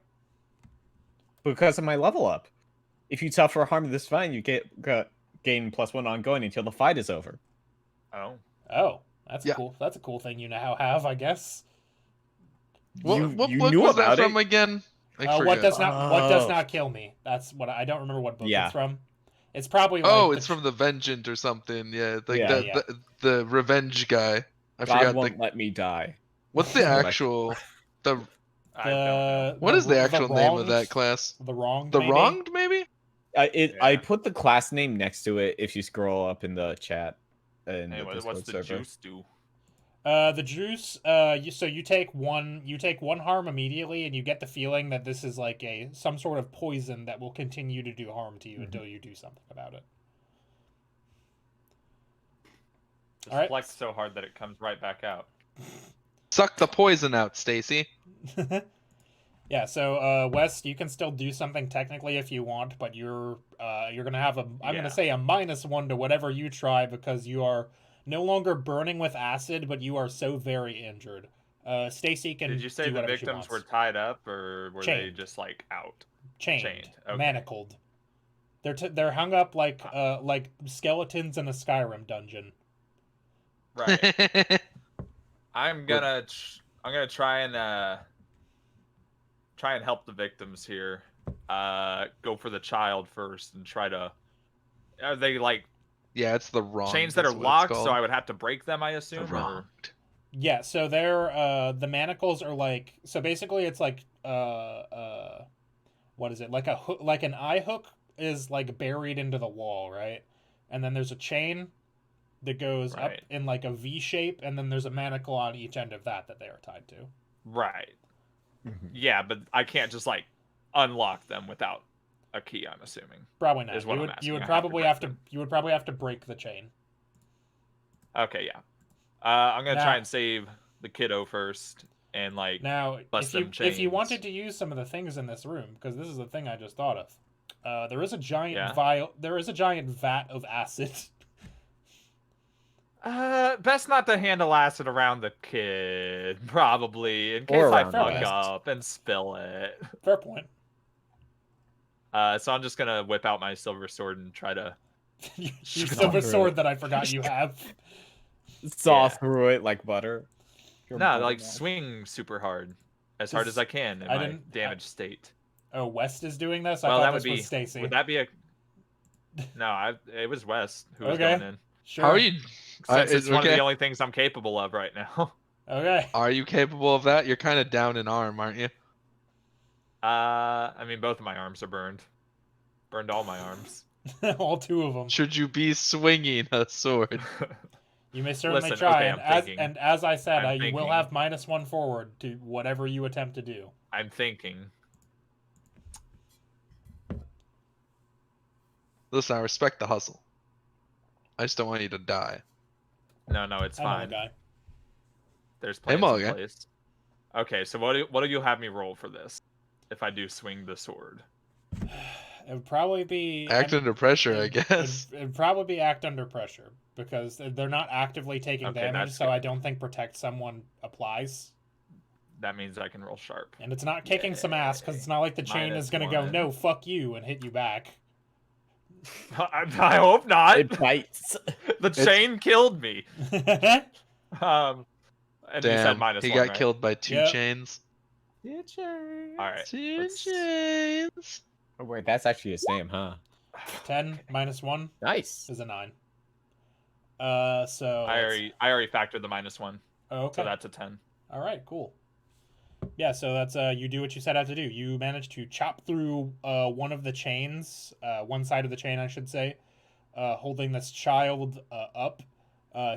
because of my level up. If you suffer harm this fight, you gain +1 ongoing until the fight is over. Oh. Oh, that's Yeah. cool. That's a cool thing you now have, I guess. What You book knew was that about from it? again? I What forget. does not kill me? That's what I don't remember what book Yeah. it's from. It's probably like Oh, it's from the Vengeance or something. Yeah, like Yeah. Yeah. the revenge guy. I God forgot won't let me die. what's the actual the I don't know. what is the actual name of wronged- that class? The wronged. The maybe? wronged, maybe? I Yeah. put the class name next to it if you scroll up in the chat. In Hey, the what's Discord the server. juice do? The juice. You take one harm immediately, and you get the feeling that this is like some sort of poison that will continue to do harm to you until you do something about it. Just Alright. flex so hard that it comes right back out. Suck the poison out, Stacey. Yeah, so West, you can still do something technically if you want, but you're gonna have I'm gonna say a -1 to whatever you try because you are no longer burning with acid, but you are so very injured. Stacey can Did you say do the whatever she victims wants. were tied up, or were they Chained. just like out? Chained. Okay. Manacled. They're hung up like skeletons in a Skyrim dungeon. Right. I'm gonna try and help the victims here. Go for the child first and try to. Are they like Yeah, it's the wrong. chains that are that's what it's locked? So called. I would have to break them, I The assume. wronged. Yeah, so they're the manacles are like, so basically it's like what is it? Like a hook, like an eye hook is like buried into the wall, right? And then there's a chain that goes up Right. in like a V shape, and then there's a manacle on each end of that they are tied to. Right. Yeah, but I can't just like unlock them without a key. I'm assuming. Probably not. Is what I'm asking. You would I probably have have to to. break them. You would probably have to break the chain. Okay, yeah. I'm gonna Now- try and save the kiddo first, and like Now, bust them if you chains. wanted to use some of the things in this room, because this is the thing I just thought of, there is a giant Yeah. vial. There is a giant vat of acid. Best not to handle acid around the kid, probably, in case Or I around fuck West. up and spill it. Fair point. So I'm just gonna whip out my silver sword and try to. Your Saw silver through sword it. that I forgot you have. Saw Yeah. through it like butter. You're No, butter like now. swing super hard, as hard as I can in I my didn't- damaged state. Oh, West is doing this. Well, I that thought would this be. was Stacey. Would that be a? No, it was West who was Okay. going in. Sure. How are you? Since it's one of okay. the only things I'm capable of right now. Okay. Are you capable of that? You're kind of down in arm, aren't you? I mean, both of my arms are burned. Burned all my arms. All two of them. Should you be swinging a sword? You may certainly Listen, try, okay, and as I said, I'm you will thinking. have -1 forward to whatever you attempt to do. I'm thinking. Listen, I respect the hustle. I just don't want you to die. No, it's I'm on fine. the guy. There's plans Morgan. in place. Okay, so what do you have me roll for this? If I do swing the sword. It would probably be Act under pressure, I it'd- guess. It'd probably be act under pressure because they're not actively taking Okay, damage, that's so I good. don't think protect someone applies. That means I can roll sharp. And it's not kicking some ass because it's not like the chain is gonna go -1. no fuck you and hit you back. I hope not. It bites. The chain killed me. And you said Damn, -1, he got right? killed by two Yep. chains. All right. Two let's- chains. Oh, wait, that's actually his name, huh? 10 -1 Nice. is a 9. So I already factored the -1, oh, okay. so that's a 10. All right, cool. Yeah, so that's you do what you set out to do. You manage to chop through one of the chains, one side of the chain, I should say, holding this child up.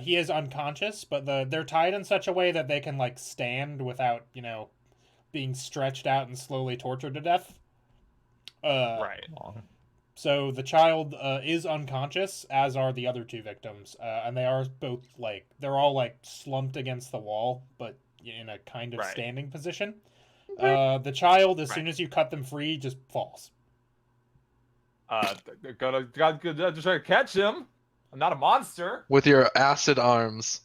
He is unconscious, but they're tied in such a way that they can like stand without, being stretched out and slowly tortured to death. Right. So the child is unconscious, as are the other two victims, and they are both they're all slumped against the wall, but in a kind of Right. standing position. The child, as Right. soon as you cut them free, just falls. Gotta try to catch him. I'm not a monster. With your acid arms.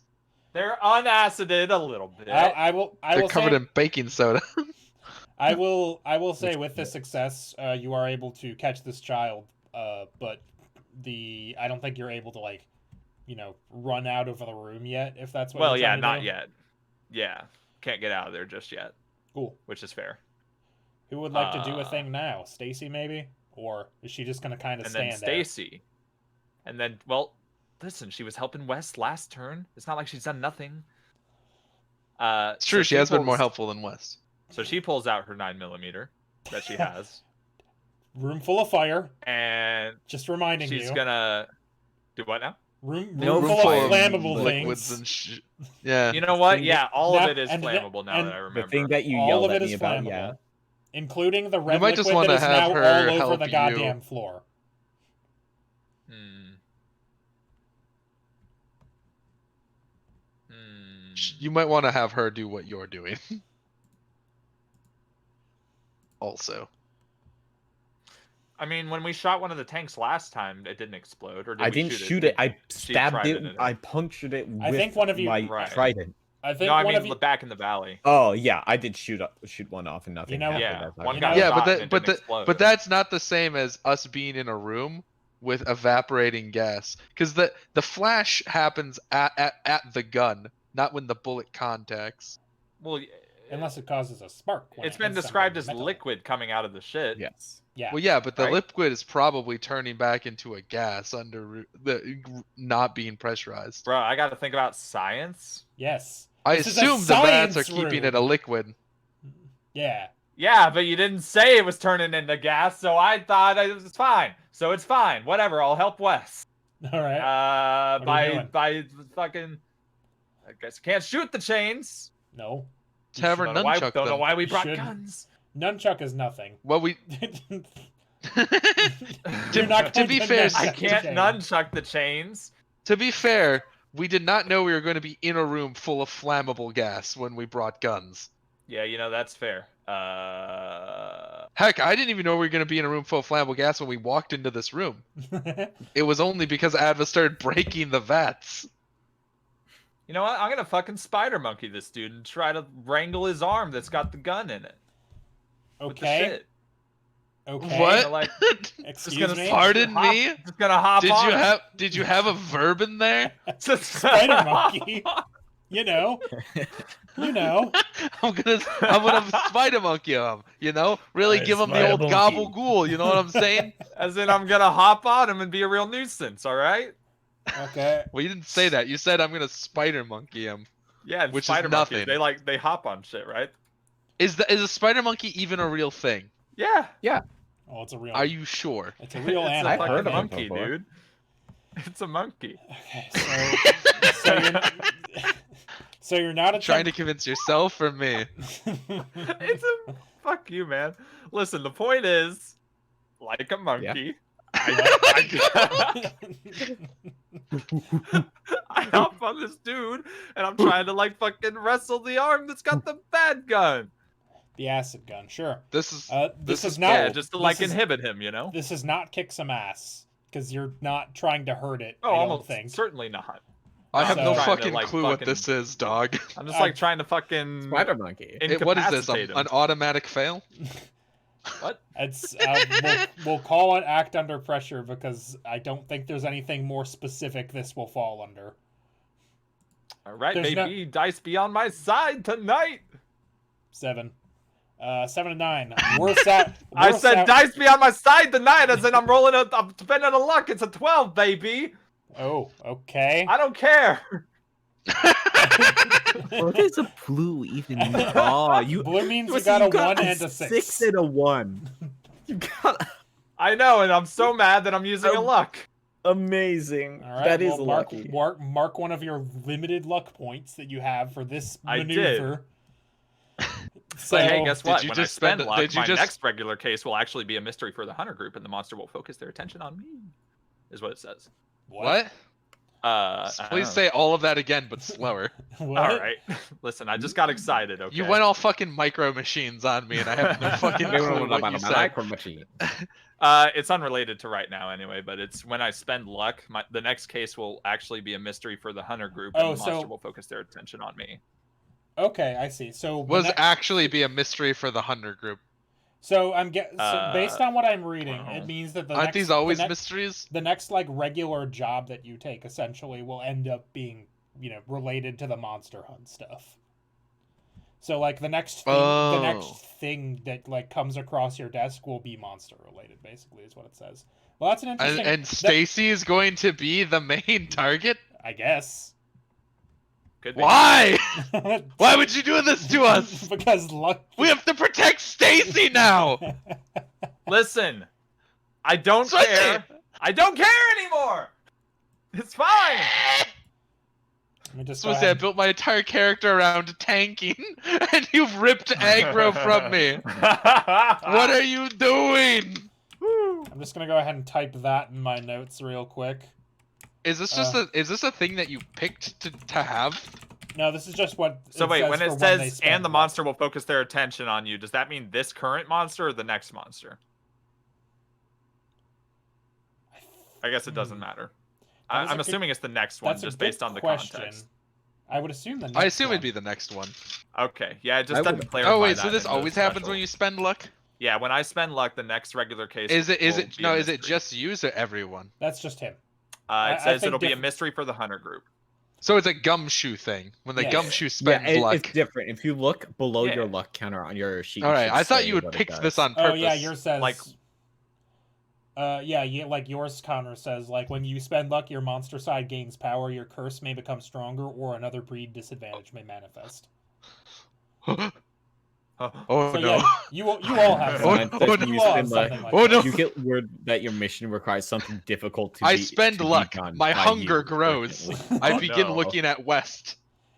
They're unacided a little bit. I will They're covered say, in baking soda. I will say with this success, you are able to catch this child, but I don't think you're able to run out of the room yet. If that's what. Well, you're yeah, trying to not do. yet. Yeah, can't get out of there just yet, Cool. which is fair. Who would like to do a thing now? Stacey, maybe, or is she just gonna kind of And stand then there? Stacey. And then, well, listen, she was helping West last turn. It's not like she's done nothing. It's true, so she has been more pulls- helpful than West. So she pulls out her 9mm that she has, Room full of fire. and Just reminding she's you. gonna do what now? Room No full full of of flammable liquids things. and yeah. You know what? thing Yeah, all Now- of it is and the- flammable now and that I remember. The thing that you All yelled of it at is me about, flammable, yeah. including the red might just liquid wanna that is now have her all over help the you. goddamn floor. You might want to have her do what you're doing. also. I mean, when we shot one of the tanks last time, it didn't explode, or did I we didn't shoot it. I stabbed it. I punctured it with think one of you- my Right. trident. I think No, I one of mean you. back in the valley. Oh yeah, I did shoot one off and nothing You know- happened. Yeah, as I one was- guy know- Yeah, shot and it didn't but explode. that's not the same as us being in a room with evaporating gas, because the flash happens at the gun, not when the bullet contacts. Well, Unless it causes a spark. when it's it been hits described something as metal. liquid coming out of the shit. Yes. Yeah. Well, yeah, but the Right? liquid is probably turning back into a gas under the not being pressurized. Bro, I got to think about science. Yes. I This is a assume the vats are science keeping it room. a liquid. Yeah. Yeah, but you didn't say it was turning into gas, so I thought it was fine. So it's fine. Whatever. I'll help Wes. All right. What are you doing? By fucking. I guess I can't shoot the chains. No. Tavern Don't know why- nunchuck Don't know them. why we You brought shouldn't. guns. Nunchuck is nothing. Well, we You're not to going be to fair, nunchuck I the can't chain. nunchuck the chains. to be fair, we did not know we were going to be in a room full of flammable gas when we brought guns. Yeah, that's fair. Heck, I didn't even know we were going to be in a room full of flammable gas when we walked into this room. It was only because Adva started breaking the vats. You know what? I'm gonna fucking spider monkey this dude and try to wrangle his arm that's got the gun in it. With the Okay. shit. Okay. What? Like, Excuse gonna me. Pardon me? Just gonna hop on. Did you have a verb in there? Spider monkey. You know. You know. I'm gonna spider monkey him. You know, really Alright, give him the spider old monkey. gabagool. You know what I'm saying? As in, I'm gonna hop on him and be a real nuisance. All right? Okay. Well, you didn't say that. You said I'm gonna spider monkey him. Yeah, Which is spider monkeys. nothing. They hop on shit, right? Is a spider monkey even a real thing? Yeah. Oh, it's a real. Are you sure? It's a real It's animal. a I've fucking heard of it monkey, before. dude. It's a monkey. Okay, so you're not Trying to convince yourself or me? It's a fuck you, man. Listen, the point is, like a monkey, I hop on this dude, and I'm trying to like fucking wrestle the arm that's got the bad gun. the acid gun, sure. This is This is is not. Yeah, just to like this is- inhibit him, you know? This is not kick some ass because you're not trying to hurt it. Oh, I don't almost think. certainly not. I have So- no Trying to, fucking like, clue what fucking- this is, dog. I'm just like trying to fucking Spider monkey. What is this? incapacitate him. An automatic fail? What? It's we'll call it act under pressure because I don't think there's anything more specific this will fall under. All right, There's baby, dice be on my side tonight. 7. 7 and 9. Worse out. I worse said out- dice be on my side tonight, as in I'm spending a luck. It's a 12, baby. Oh, okay. I don't care. What is a blue even? Oh, you. Blue means you listen, got a 1 and a 6. 6 and a 1. You got I know, and I'm so mad that I'm using a luck. amazing. All right, That is well, lucky. Mark one of your limited luck points that you have for this I did. maneuver. So, But hey, guess what? you When just I spend spend- luck, did you my just- next regular case will actually be a mystery for the hunter group, and the monster will focus their attention on me. Is what it says. What? I Please don't say all of that again, but slower. What? know. All right. Listen, I just got excited. Okay. You went all fucking micro machines on me, and I have no fucking clue what you said. It's unrelated to right now anyway, but it's when I spend luck, the next case will actually be a mystery for the hunter group, and Oh, the monster so- will focus their attention on me. Okay, I see. So Was the actually be a mystery for the hunter group. so based on what I'm reading, I don't it know. means that Aren't these always the mysteries? the next like regular job that you take essentially will end up being related to the monster hunt stuff. So like the next Oh. thing that like comes across your desk will be monster related. Basically, is what it says. Well, that's an interesting. And Stacey is going to be the main target? I guess. Could be. Why? Why would you do this to us? Because luck. We have to protect Stacey now. Listen, I don't Switch care. it. I don't care anymore. It's fine. Let me just So go I ahead. built my entire character around tanking, and you've ripped aggro from me. What are you doing? I'm just gonna go ahead and type that in my notes real quick. Is this just is this a thing that you picked to have? No, this is just what. So wait, when it they says spend and the luck." monster will focus their attention on you, does that mean this current monster or the next monster? I guess it doesn't matter. That is I'm a good- assuming it's the next one, That's a just good based on the question. context. I would assume the next I assume one. it'd be the next one. Okay, yeah, it just I doesn't would- clarify. Oh wait, that so this in the always happens special. when you spend luck? Yeah, when I spend luck, the next regular case. Is it will be a is it mystery. just you or everyone? That's just him. It I says think it'll be a diff- mystery for the hunter group. So it's a gumshoe thing. When the Yes. gumshoe Yeah, spends luck. it's different. If you look below Yeah. your luck counter on your sheet. All it right, should I thought say you would what it pick does. this on Oh purpose. yeah, yours says. Like- yeah, like yours counter says, like when you spend luck, your monster side gains power, your curse may become stronger, or another breed disadvantage may manifest. Oh So no. yeah, you all have. Oh, something. oh, no. You all have something like Oh, that. no. You get word that your mission requires something difficult to I be, spend to be luck. done My by hunger you grows. urgently. I Oh, begin no. looking at West.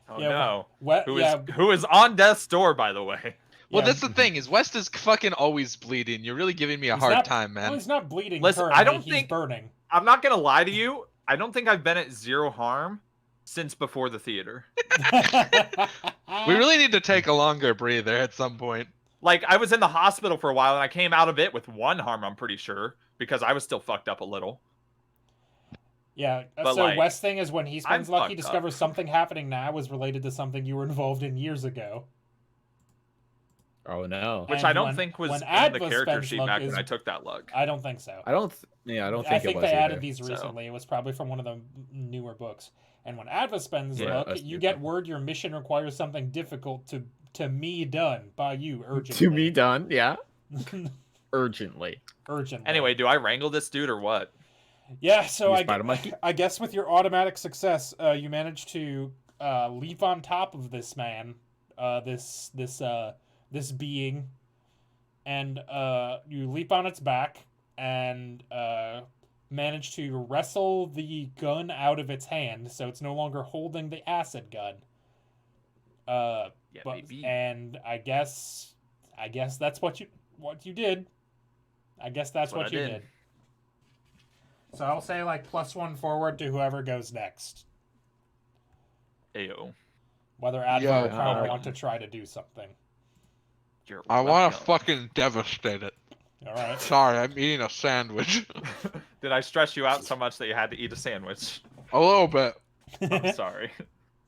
Oh Yeah, no. Yeah, Who is on death's door, by the way? Well, yeah. that's the thing is West is fucking always bleeding. You're really giving me a He's hard not- time, Well, man. he's not bleeding. Listen, I currently, don't he's think- burning. I'm not gonna lie to you. I don't think I've been at 0 harm since before the theater. We really need to take a longer breather at some point. Like, I was in the hospital for a while and I came out of it with 1 harm, I'm pretty sure, because I was still fucked up a little. Yeah. But, So like, West thing is when he spends I'm luck, he fucked up. discovers something happening now was related to something you were involved in years ago. Oh no. Which And I don't when- think was when in the Adva character spends sheet luck back is- when I took that luck. I don't think so. I don't think I it think was they either. added these so. recently. It was probably from one of the newer books. And when Adva spends Yeah, luck, that's you new. get word your mission requires something difficult to me done by you urgently. To be done, yeah. Urgently. Urgently. Anyway, do I wrangle this dude or what? Yeah, so You spider monkey? I guess with your automatic success, you managed to leap on top of this man, this being, and you leap on its back and manage to wrestle the gun out of its hand, so it's no longer holding the acid gun. Yeah, But, baby. and I guess that's what you did. I guess that's what you did. So I'll say like +1 forward to whoever goes next. Ayo. Whether Adva Yeah, or Crown alright. want to try to do something. You're I want to welcome. fucking devastate it. All right. Sorry, I'm eating a sandwich. Did I stress you out so much that you had to eat a sandwich? A little bit. I'm sorry.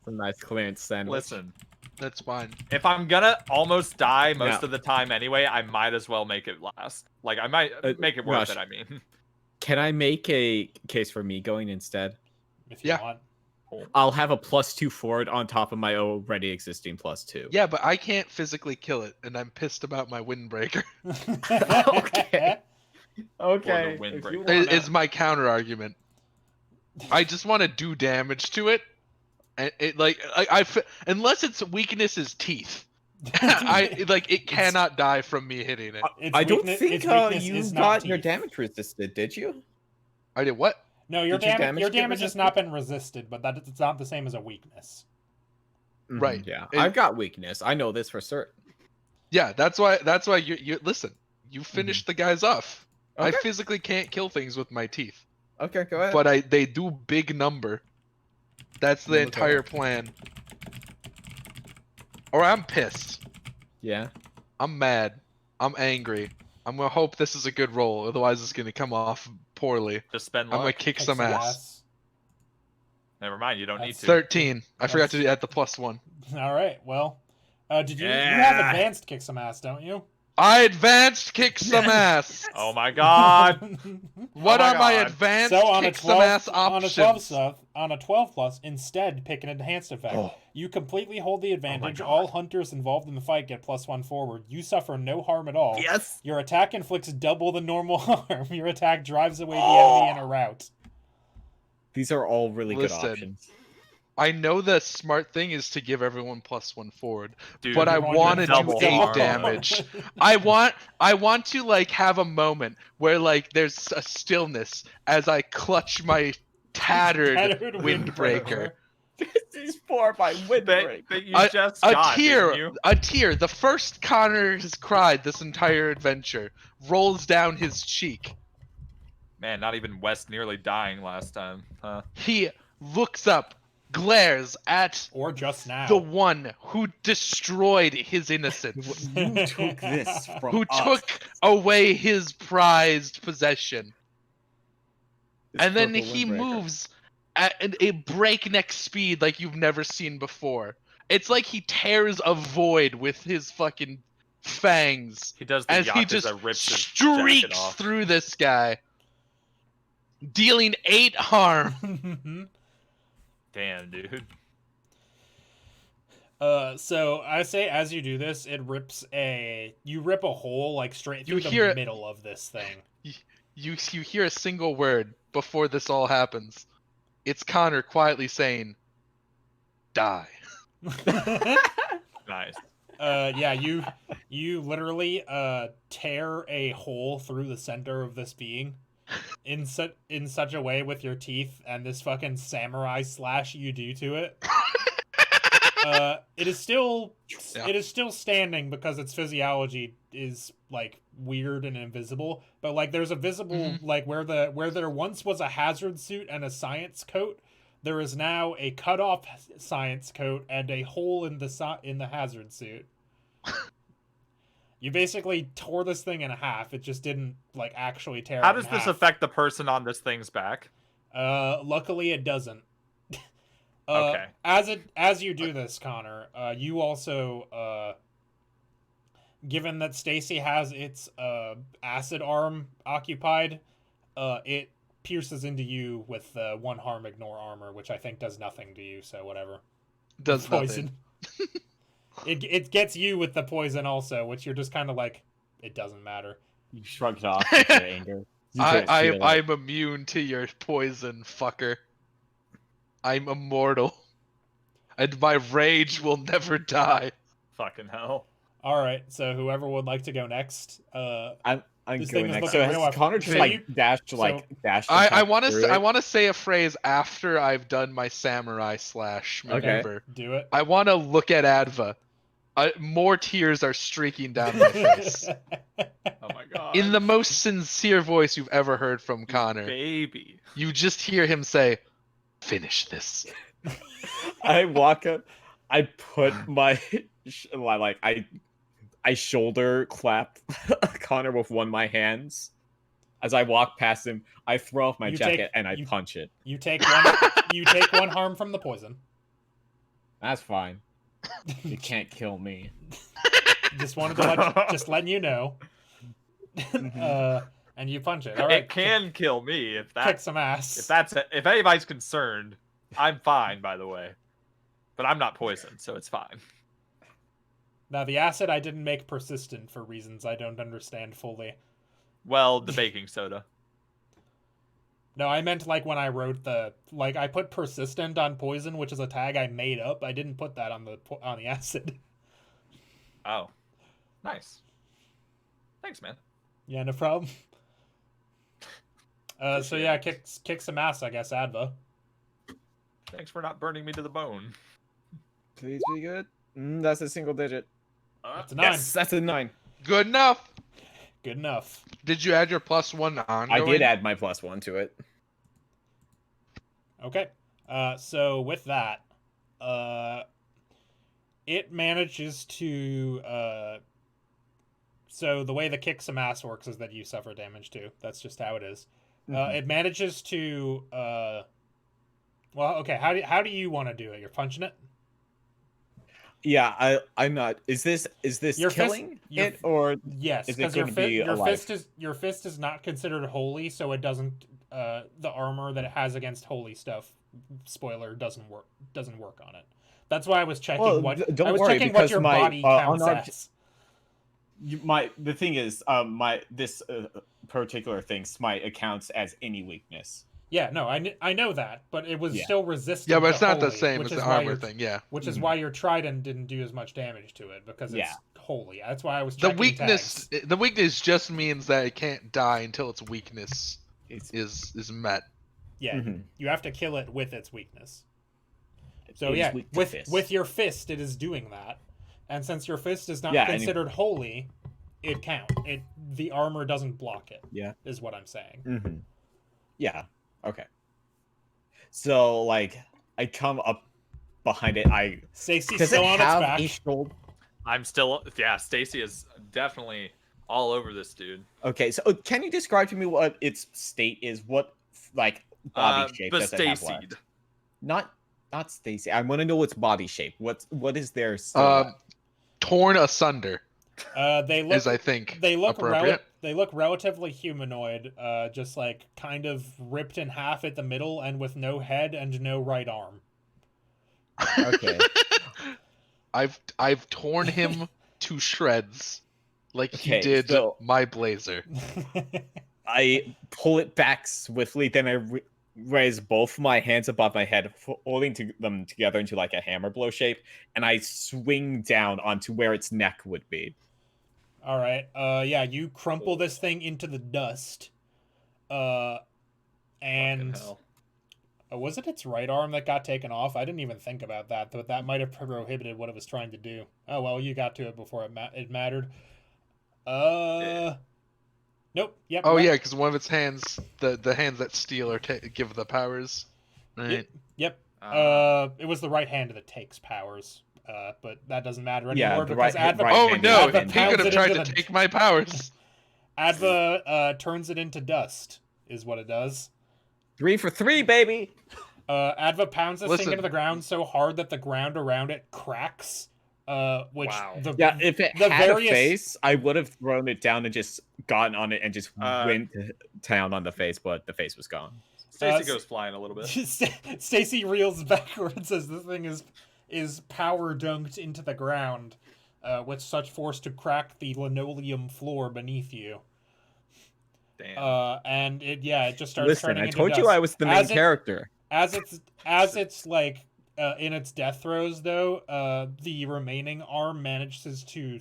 A nice clearance sandwich. Listen, That's fine. if I'm gonna almost die most Yeah. of the time anyway, I might as well make it last. Like, I might make it worth Rush. it, I mean. Can I make a case for me going instead? If you Yeah. want. I'll have a +2 forward on top of my already existing +2. Yeah, but I can't physically kill it, and I'm pissed about my windbreaker. Okay. Okay. Or the if windbreaker. you It- wanna- It's my counter argument. I just want to do damage to it, and it like unless its weakness is teeth. It cannot die from me hitting it. Its I don't weakness- think its weakness you is not got your teeth. damage resisted, did you? I did what? No, your Did your damage damage get has resisted? not been resisted, but it's not the same as a weakness. Mhm, Right. Yeah. It- I've got weakness. I know this for certain. Yeah, that's why you listen. You finished the guys off. I Okay. physically can't kill things with my teeth, Okay, go ahead. but they do big number. That's the Okay. entire plan. Or I'm pissed. Yeah. I'm mad. I'm angry. I'm gonna hope this is a good roll, otherwise it's gonna come off poorly. Just spend I'm gonna luck. kick Kick some ass. Never mind, you don't need That's to. 13. I forgot to add the +1. All right. Well, did you have Yeah. advanced kick some ass, don't you? I advanced kick some ass. Oh my god! What Oh my are my God. advanced So on a kick 12, some ass on a 12 options? stuff, on a 12 plus, instead pick an enhanced effect. Oh. You completely hold the advantage. God. All hunters involved in the fight get +1 forward. You suffer no harm at all. Yes. Your attack inflicts double the normal harm. Your attack drives away the enemy in a route. These are all really Listen. good options. I know the smart thing is to give everyone +1 forward, Dude, but I You're going to want to do double 8 harm. damage. I want to like have a moment where like there's a stillness as I clutch my tattered windbreaker. These 4 by that you A- just A got, tear, didn't you? a tear. The first Connor has cried this entire adventure rolls down his cheek. Man, not even West nearly dying last time, huh? He looks up glares at Or just now. the one who destroyed his innocence, You took this from who us. took away his prized possession. This And then purple he windbreaker. moves at a breakneck speed like you've never seen before. It's like he tears a void with his fucking fangs He does the as he Yakuza just rips his jacket streaks off. through this guy, dealing 8 harm. Damn, dude. So I say as you do this, you rip a hole like straight through the middle of this thing. You hear a single word before this all happens. It's Connor quietly saying, "Die." Nice. Yeah, you literally tear a hole through the center of this being in such a way with your teeth and this fucking samurai slash you do to it. It is still standing because its physiology is like weird and invisible, but like there's a visible like where there once was a hazard suit and a science coat, there is now a cut off science coat and a hole in the hazard suit. You basically tore this thing in half. It just didn't like actually tear. How it in does this half. affect the person on this thing's back? Luckily it doesn't. Okay. As you do this, Connor, you also given that Stacey has its acid arm occupied, it pierces into you with 1 harm ignore armor, which I think does nothing to you, so whatever. Does Poison. nothing. It gets you with the poison also, which you're just kind of like, it doesn't matter. You shrugged it off with your anger. You couldn't feel it. I'm immune to your poison, fucker. I'm immortal. And my rage will never die. Fucking hell. All right, so whoever would like to go next, I'm This going thing is next. looking So real has Connor just like dashed I want to say a phrase after I've done my samurai slash maneuver. do it. I want to look at Adva. More tears are streaking down my face. Oh my god. In the most sincere voice you've ever heard from Connor, Baby. you just hear him say, "Finish this." I walk up. I put my I shoulder clap Connor with one of my hands. As I walk past him, I throw off my jacket and I punch it. You take 1 harm from the poison. That's fine. It can't kill me. Just wanted to just letting you know. And you punch it. All right, It can kill me if that. kick some ass. If anybody's concerned, I'm fine. By the way, but I'm not poisoned, so it's fine. Now the acid I didn't make persistent for reasons I don't understand fully. Well, the baking soda. No, I meant like when I wrote I put persistent on poison, which is a tag I made up. I didn't put that on the acid. Oh, nice. Thanks, man. Yeah, no problem. So yeah, kick some ass, I guess, Adva. Thanks for not burning me to the bone. Please be good. That's a single digit. That's a 9. Yes, that's a 9. Good enough. Good enough. Did you add your +1 on? I did add my +1 to it. Okay. So with that, it manages to. So the way the kick some ass works is that you suffer damage too. That's just how it is. It manages to. Well, okay. How do you want to do it? You're punching it. Yeah, I'm not. Is this Your killing fist- it or Yes, is it because going to be your alive? fist is not considered holy, so it doesn't. The armor that it has against holy stuff, spoiler, doesn't work on it. That's why I was checking don't worry, checking because what your my, body counts unarmed- as. The thing is, this particular thing, smite accounts as any weakness. Yeah, no, I know that, but it was still resistant. Yeah, but it's to not the holy, same which as is the why armor your- thing. Yeah. Which is why your trident didn't do as much damage to it because it's holy. That's why I was The checking weakness. tags. The weakness just means that it can't die until its weakness is met. Yeah, you have to kill it with its weakness. So It is yeah, weak to with fist. your fist, it is doing that, and since your fist is not Yeah, and considered holy, it counts. The armor doesn't block it. Yeah. Is what I'm saying. Yeah. Okay. So like, I come up behind it. Stacey's Does still it on its have back. a shoulder? I'm still. Yeah, Stacey is definitely all over this dude. Okay, so can you describe to me what its state is? What like body shape The does it have Stacey. left? Not Stacy. I want to know its body shape. What is there still left? Torn asunder They look. is, I think, They look appropriate. They look relatively humanoid. Just like kind of ripped in half at the middle and with no head and no right arm. Okay. I've torn him to shreds, like he Okay, did so- my blazer. I pull it back swiftly, then I raise both my hands above my head, holding them together into like a hammer blow shape, and I swing down onto where its neck would be. All right. Yeah, you crumple this thing into the dust. And Fucking hell. was it its right arm that got taken off? I didn't even think about that, but that might have prohibited what it was trying to do. Oh well, you got to it before it mattered. Nope. Yep. Oh right. yeah, because one of its hands, the hands that steal or give the powers. Right. Yep. It was the right hand that takes powers. But that doesn't matter Yeah, anymore the because right- Adva. right Oh hand no, is Adva he pounds could have it tried into to the- take my powers. Adva turns it into dust, is what it does. 3 for 3, baby. Adva pounds this thing Listen. into the ground so hard that the ground around it cracks. Which Wow. Yeah, if it the had various- a face, I would have thrown it down and just gotten on it and just went to town on the face, but the face was gone. Stacey goes flying a little bit. Stacey reels backwards as the thing is power dunked into the ground, with such force to crack the linoleum floor beneath you. Damn. And it just starts Listen, turning I into told you dust. I was the main character. As it's like in its death throes though, the remaining arm manages to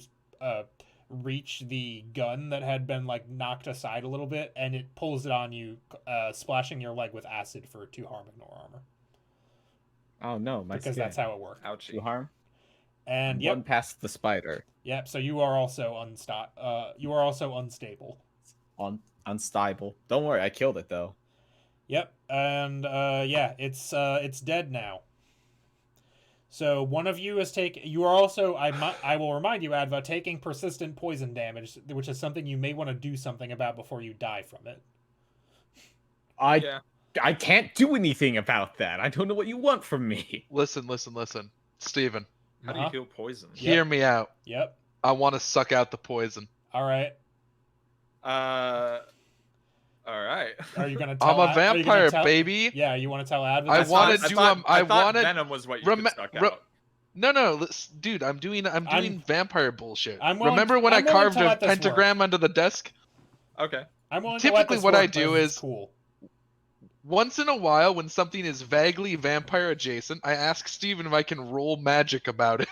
reach the gun that had been like knocked aside a little bit, and it pulls it on you, splashing your leg with acid for 2 harm ignore armor. Oh no, my Because skin. that's how it works. 2 harm. And One past the spider. Yep. So you are also unstable. Unstable. Don't worry, I killed it though. Yep. And it's dead now. So one of you is you are also, I will remind you, Adva, taking persistent poison damage, which is something you may want to do something about before you die from it. I can't do anything about that. I don't know what you want from me. Listen, Steven. How do you heal poison? Hear me out. Yep. I want to suck out the poison. All right. All right. Are you gonna tell? I'm a vampire, baby. Yeah, you want to tell Adva? I want to do. I thought want to. Venom was what you could suck out. No, dude. I'm doing vampire bullshit. Remember when I'm I willing carved to a let this pentagram under the desk? Okay. I'm willing Typically, to let this what I work, do but it's is cool. Once in a while, when something is vaguely vampire adjacent, I ask Steven if I can roll magic about it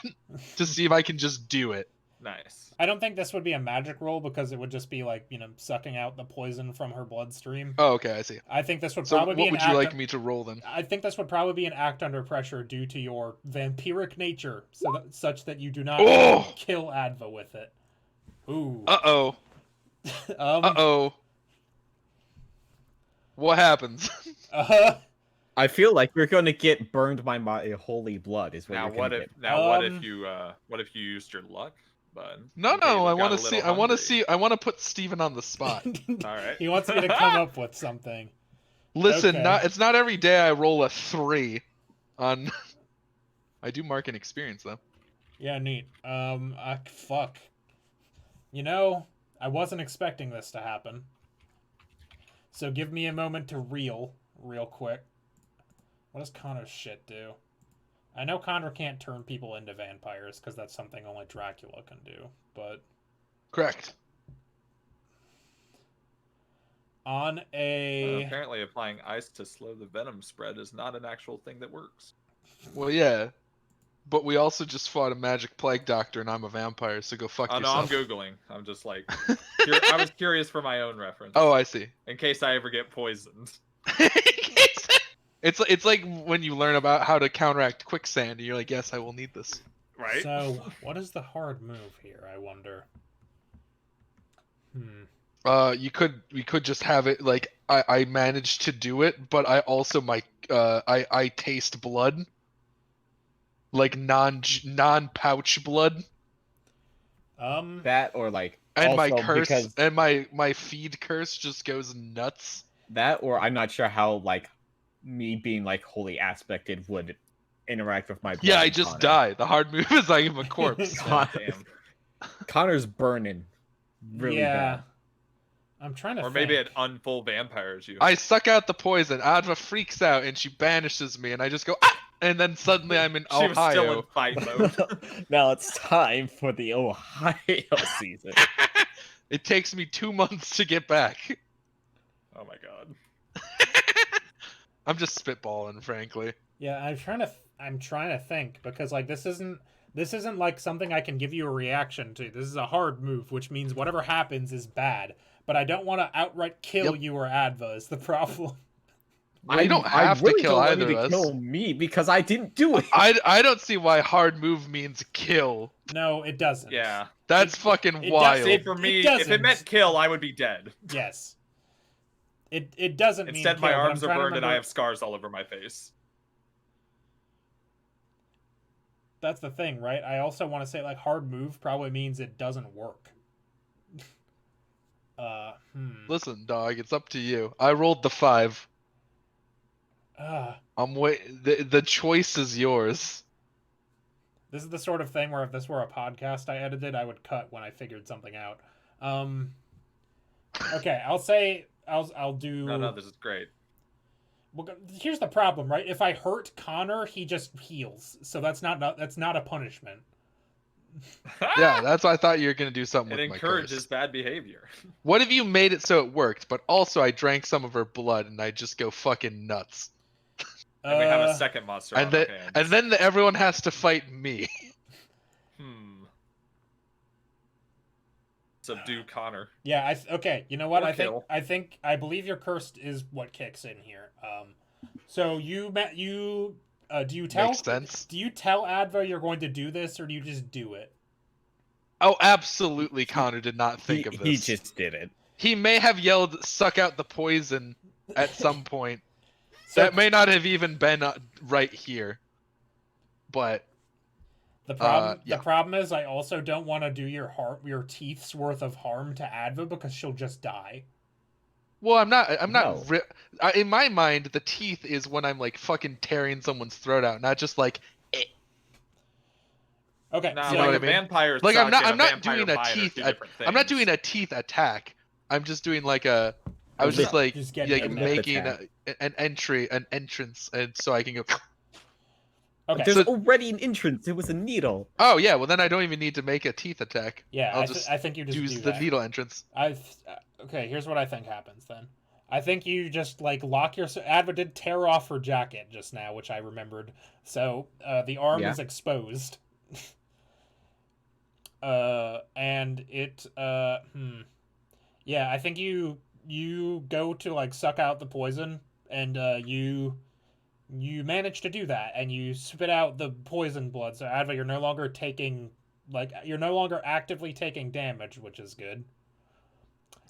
to see if I can just do it. Nice. I don't think this would be a magic roll because it would just be like, sucking out the poison from her bloodstream. Oh, okay, I see. I think this would So probably be what an would you like me to roll then? I think this would probably be an act under pressure due to your vampiric nature, such that you do not kill Adva with it. Ooh. Uh-oh. Uh-oh. What happens? I feel like we're going to get burned by my holy blood. Is what Now you're what gonna if get. what if you used your luck, bud? No, Okay, I you want got to a see. little I want to hungry. see. I want to put Steven on the spot. All right. He wants me to come up with something. Listen, Okay. it's not every day I roll a 3 on. I do mark an experience though. Yeah, neat. Fuck. I wasn't expecting this to happen. So give me a moment to real quick. What does Connor's shit do? I know Connor can't turn people into vampires because that's something only Dracula can do, but Correct. on a Apparently, applying ice to slow the venom spread is not an actual thing that works. Well, yeah, but we also just fought a magic plague doctor, and I'm a vampire, so go fuck Oh no, I'm yourself. googling. I'm just like, I was curious for my own reference. Oh, I see. In case I ever get poisoned. It's like when you learn about how to counteract quicksand, and you're like, yes, I will need this. Right. So what is the hard move here, I wonder? We could just have it like I managed to do it, but I also I taste blood, like non pouch blood, That or like and my also curse because and my feed curse just goes nuts. that or I'm not sure how like me being like holy aspected would interact with my blood. Yeah, I and just Connor. die. The hard move is I am a corpse. God damn. Connor's burning really yeah. bad. I'm trying to Or think. maybe it unfull vampires you. I suck out the poison. Adva freaks out and she banishes me, and I just go ah! And then suddenly I'm in She was still in Ohio. fight mode. Now it's time for the Ohio season. It takes me 2 months to get back. Oh my god. I'm just spitballing, frankly. Yeah, I'm trying to think because like this isn't like something I can give you a reaction to. This is a hard move, which means whatever happens is bad. But I don't want to outright kill you or Adva is the problem. Well, you don't have really to kill don't either want you of to us. kill me because I didn't do it. I don't see why hard move means kill. No, it doesn't. Yeah. That's fucking it wild. See, for me, if doesn't. it meant kill, I would be dead. Yes. It doesn't mean Instead, kill, my but I'm arms are trying to burned and I remember- have scars all over my face. That's the thing, right? I also want to say like hard move probably means it doesn't work. Listen, dog, it's up to you. I rolled the 5. I'm the choice is yours. This is the sort of thing where if this were a podcast I edited, I would cut when I figured something out. Okay, I'll do. No, this is great. Well, here's the problem, right? If I hurt Connor, he just heals, so that's not a punishment. Yeah, that's why I thought you were gonna do something It with my encourages curse. bad behavior. What if you made it so it worked, but also I drank some of her blood and I just go fucking nuts? And we have a second monster And on then our hands. and then everyone has to fight me. Subdue Connor. Yeah, okay. You know what? Or I think I believe your curse is what kicks in here. So do you tell Makes sense. Do you tell Adva you're going to do this, or do you just do it? Oh, absolutely, Connor did not think of this. He just did it. He may have yelled "suck out the poison" at some point. So That may not have even been right here, but the problem yeah. the problem is I also don't want to do your teeth's worth of harm to Adva because she'll just die. well, I'm not. No. In my mind, the teeth is when I'm like fucking tearing someone's throat out, not just like. Okay, Nah, You know like what a I mean? vampire Like I'm suck not. and I'm not vampire doing a bite are teeth. two different I'm not things. doing a teeth attack. I'm just doing like a. I was just like getting like a making attack. an entrance, and so I can go. okay. There's So- already an entrance. It was a needle. Oh yeah, well then I don't even need to make a teeth attack. Yeah, I'll just I think you just use do the that. needle entrance. Okay, here's what I think happens then. I think you just like lock your Adva did tear off her jacket just now, which I remembered. So the arm Yeah. is exposed. And it yeah, I think you go to like suck out the poison, and you manage to do that, and you spit out the poison blood. So Adva, you're no longer actively taking damage, which is good.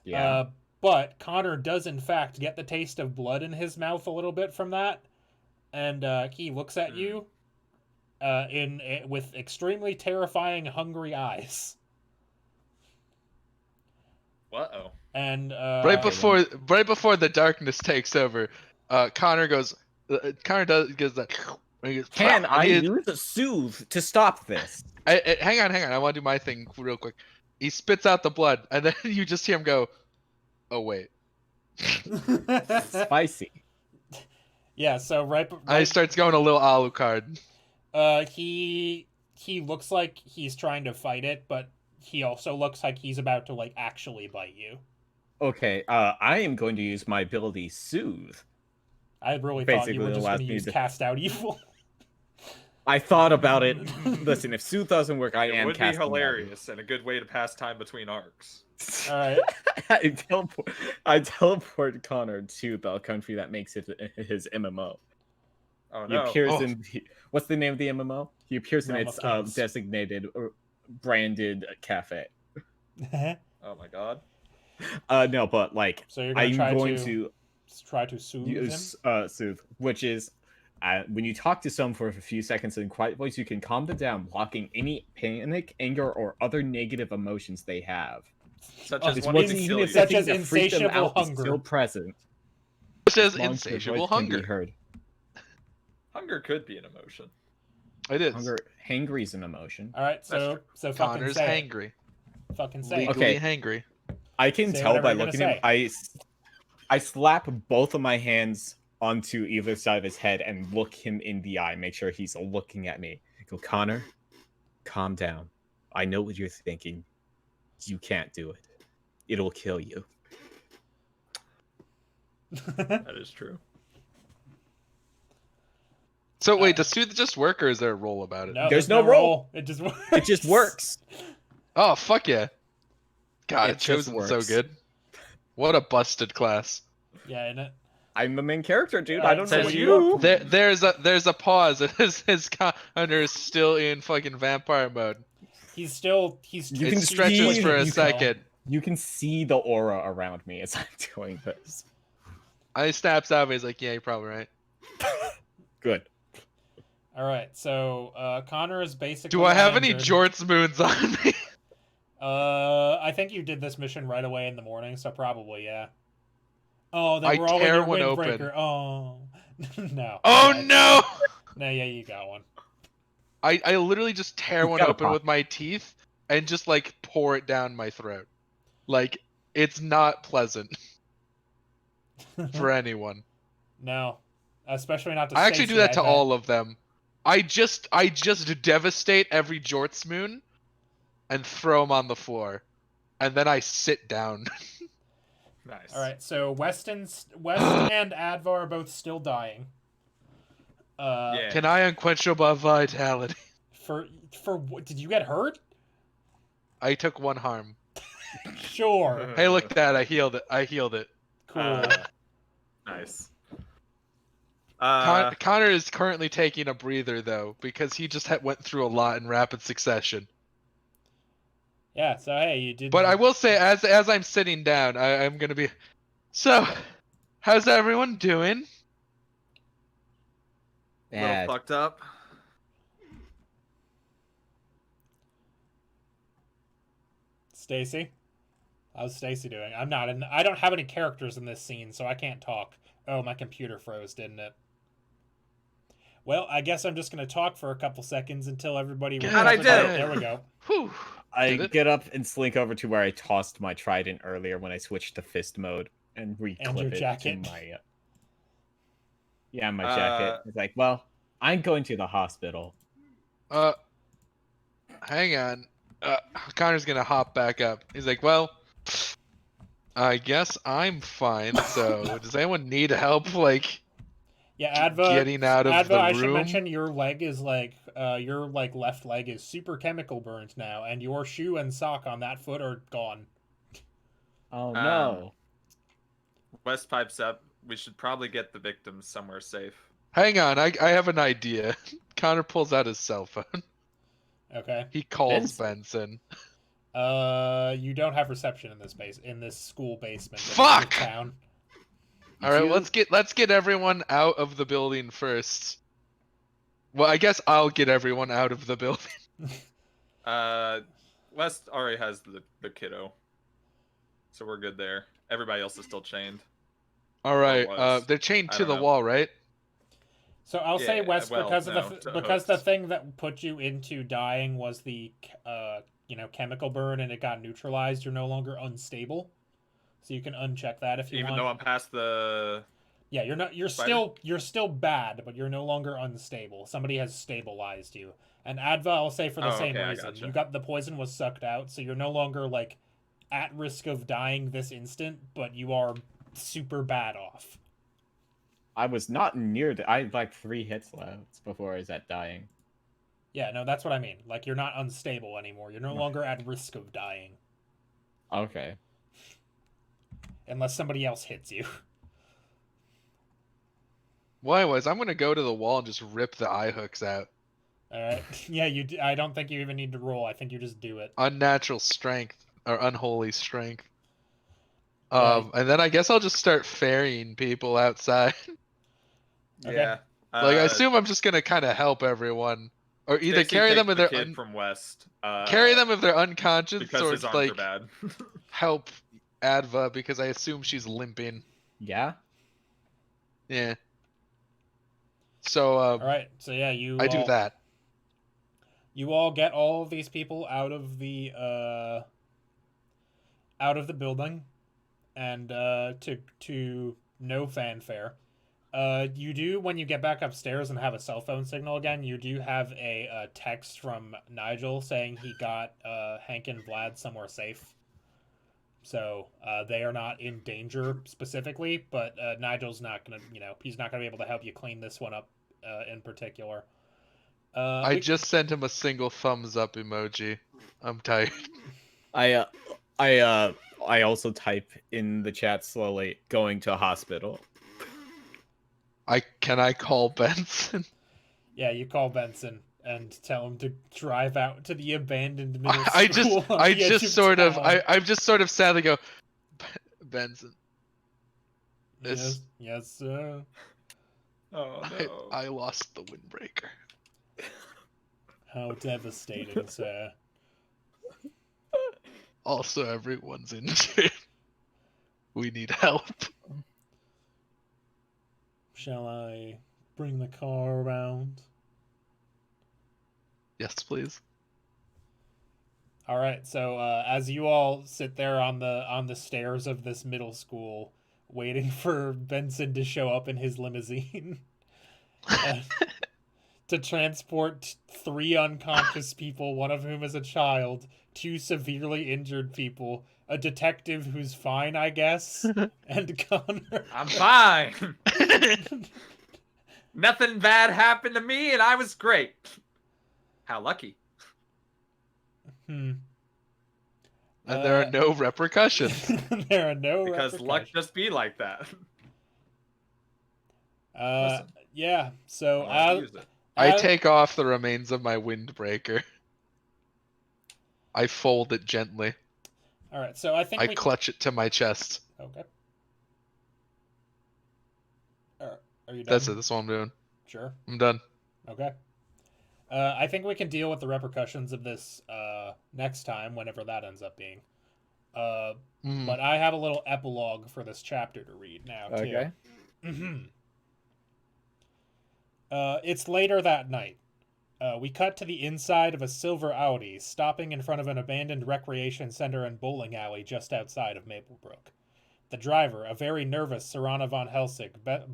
Yeah. But Connor does in fact get the taste of blood in his mouth a little bit from that, and he looks at you with extremely terrifying, hungry eyes. Uh-oh. And Right before the darkness takes over, Connor goes that. And he goes, Can I and he- use a soothe to stop this? hang on. I want to do my thing real quick. He spits out the blood, and then you just hear him go, "Oh wait." Spicy. yeah, so I starts going a little Alucard. he looks like he's trying to fight it, but he also looks like he's about to like actually bite you. Okay, I am going to use my ability Soothe. I really thought you were Basically just allows going to me use to- Cast Out Evil. I thought about it. Listen, if Soothe doesn't work, I It am would be casting hilarious and a good way to pass time between arcs. All right. I teleport Connor to the country that makes it his MMO. Oh He no. appears in what's the name of the MMO? He appears in Realm its of Kings. designated or branded cafe. Oh my god. No, but like So you're gonna I'm try going to... to try to soothe him. Soothe, which is when you talk to someone for a few seconds in quiet voice, you can calm them down, blocking any panic, anger, or other negative emotions they have. Such as It's wanting what's to even kill if you. the Such thing as that freaked them insatiable out is hunger. still present. Such as As long as their insatiable voice can be hunger. heard. Hunger could be an emotion. It is. Hunger, hangry is an emotion. All right, so fucking Connor's say it. hangry. Fucking say it. Legally Okay. hangry. I can Say tell whatever by you're looking at gonna him. I slap both of my hands onto either side of his head and look him in the eye. Make sure he's looking at me. I go, Connor, calm down. I know what you're thinking. You can't do it. It'll kill you. That is true. So wait, does Soothe just work, or is there a roll about it? No, There's no roll. It just works. It just works. Oh fuck yeah! God, It just Chosen's so works. good. What a busted class. Yeah, innit? I'm the main character, dude. Alright, I don't so know says what you. There's a pause. His Connor is still in fucking vampire mode. He's still You It can stretches see- for a you can- second. You can see the aura around me as I'm doing this. I snaps out. He's like, "Yeah, you're probably right." Good. All right, so Connor is basically. Do I have any uninjured. jorts moons on me? I think you did this mission right away in the morning, so probably yeah. Oh, they I were all in tear your one open. windbreaker. Oh, no. Oh Yeah. no! No, yeah, you got one. I literally just tear He's one got a open pop. with my teeth and just like pour it down my throat. Like it's not pleasant for anyone. No, especially not to. I actually Stacey, do that to bet. all of them. I just devastate every jorts moon and throw them on the floor, and then I sit down. Nice. All right, so West and Adva are both still dying. Yeah. Can I unquenchable vitality? For what? Did you get hurt? I took one harm. Sure. Hey, look at that! I healed it. Cool. Nice. Connor is currently taking a breather though because he just went through a lot in rapid succession. Yeah. So hey, you did. But I will say, as I'm sitting down, I'm gonna be. So, how's everyone doing? a little fucked up. Stacey, how's Stacey doing? I'm not in. I don't have any characters in this scene, so I can't talk. Oh, my computer froze, didn't it? Well, I guess I'm just gonna talk for a couple seconds until everybody. God, recovers. I did it. There we go. Whew. I Did it? get up and slink over to where I tossed my trident earlier when I switched to fist mode and reclip your it jacket. to my my jacket. It's like, well, I'm going to the hospital. Hang on. Connor's gonna hop back up. He's like, well, I guess I'm fine. So, does anyone need help? Like, Yeah, Adva. getting out of Adva, the I should room? mention your leg is like your like left leg is super chemical burned now, and your shoe and sock on that foot are gone. Oh no. West pipes up. We should probably get the victims somewhere safe. Hang on, I have an idea. Connor pulls out his cell phone. Okay. He calls Benson. You don't have reception in this school basement. in Fuck! this town. All right, let's get everyone out of the building first. Well, I guess I'll get everyone out of the building. West already has the kiddo, so we're good there. Everybody else is still chained. All right, was. they're chained I to don't the know. wall, right? So I'll say Yeah, West well, because no, of to because the hosts. thing that put you into dying was the chemical burn and it got neutralized. You're no longer unstable, so you can uncheck that if you Even want. though I'm past the. Yeah, you're not. Spider? You're still bad, but you're no longer unstable. Somebody has stabilized you. And Adva, I'll say for the Oh, same okay, I reason. gotcha. You got the poison was sucked out, so you're no longer like at risk of dying this instant, but you are super bad off. I was not near I had like 3 hits left before I was at dying. Yeah, no, that's what I mean. Like you're not unstable anymore. You're no longer at risk of dying Okay. unless somebody else hits you. Well, anyways, I'm gonna go to the wall and just rip the eye hooks out. All right. Yeah, I don't think you even need to roll. I think you just do it. Unnatural strength or unholy strength. And then I guess I'll just start ferrying people outside. Okay. Yeah. Like, I assume I'm just gonna kind of help everyone, or either Stacey carry takes them if the they're kid from West. carry them if they're unconscious, because or his arms like are bad. help Adva because I assume she's limping. Yeah. Yeah. So All right. So yeah, I do that. You all get all of these people out of the building, and to no fanfare. You do, when you get back upstairs and have a cell phone signal again, you do have a text from Nigel saying he got Hank and Vlad somewhere safe. So they are not in danger specifically, but Nigel's not gonna, he's not gonna be able to help you clean this one up in particular. I just sent him a single thumbs up emoji. I'm tired. I also type in the chat slowly, going to a hospital. Can I call Benson? Yeah, you call Benson and tell him to drive out to the abandoned middle school. I'm just sort of sadly go, Benson. This, Yes, sir. Oh no. I lost the windbreaker. How devastating, sir. Also, everyone's injured. We need help. Shall I bring the car around? Yes, please. All right. So as you all sit there on the stairs of this middle school, waiting for Benson to show up in his limousine to transport 3 unconscious people, one of whom is a child, 2 severely injured people, a detective who's fine, I guess, and Connor. I'm fine. Nothing bad happened to me, and I was great. How lucky. And there are no repercussions. There are no because luck just be like that. Listen, yeah. So I take off the remains of my windbreaker. I fold it gently. All right. So I think I clutch it to my chest. Okay. Are you done? That's it. That's what I'm doing. Sure. I'm done. Okay. I think we can deal with the repercussions of this next time, whenever that ends up being. But I have a little epilogue for this chapter to read now, too. Okay. It's later that night. We cut to the inside of a silver Audi, stopping in front of an abandoned recreation center and bowling alley just outside of Maplebrook. The driver, a very nervous Serana von Helsing,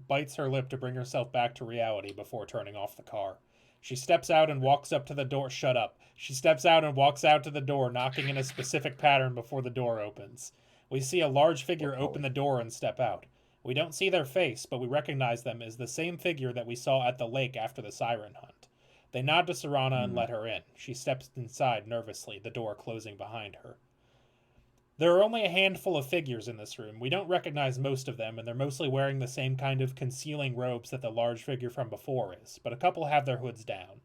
bites her lip to bring herself back to reality before turning off the car. She steps out and walks up to the door. Shut up. She steps out and walks out to the door, knocking in a specific pattern before the door opens. We see a large figure open the door and step out. We don't see their face, but we recognize them as the same figure that we saw at the lake after the siren hunt. They nod to Serana and let her in. She steps inside nervously, the door closing behind her. There are only a handful of figures in this room. We don't recognize most of them, and they're mostly wearing the same kind of concealing robes that the large figure from before is, but a couple have their hoods down.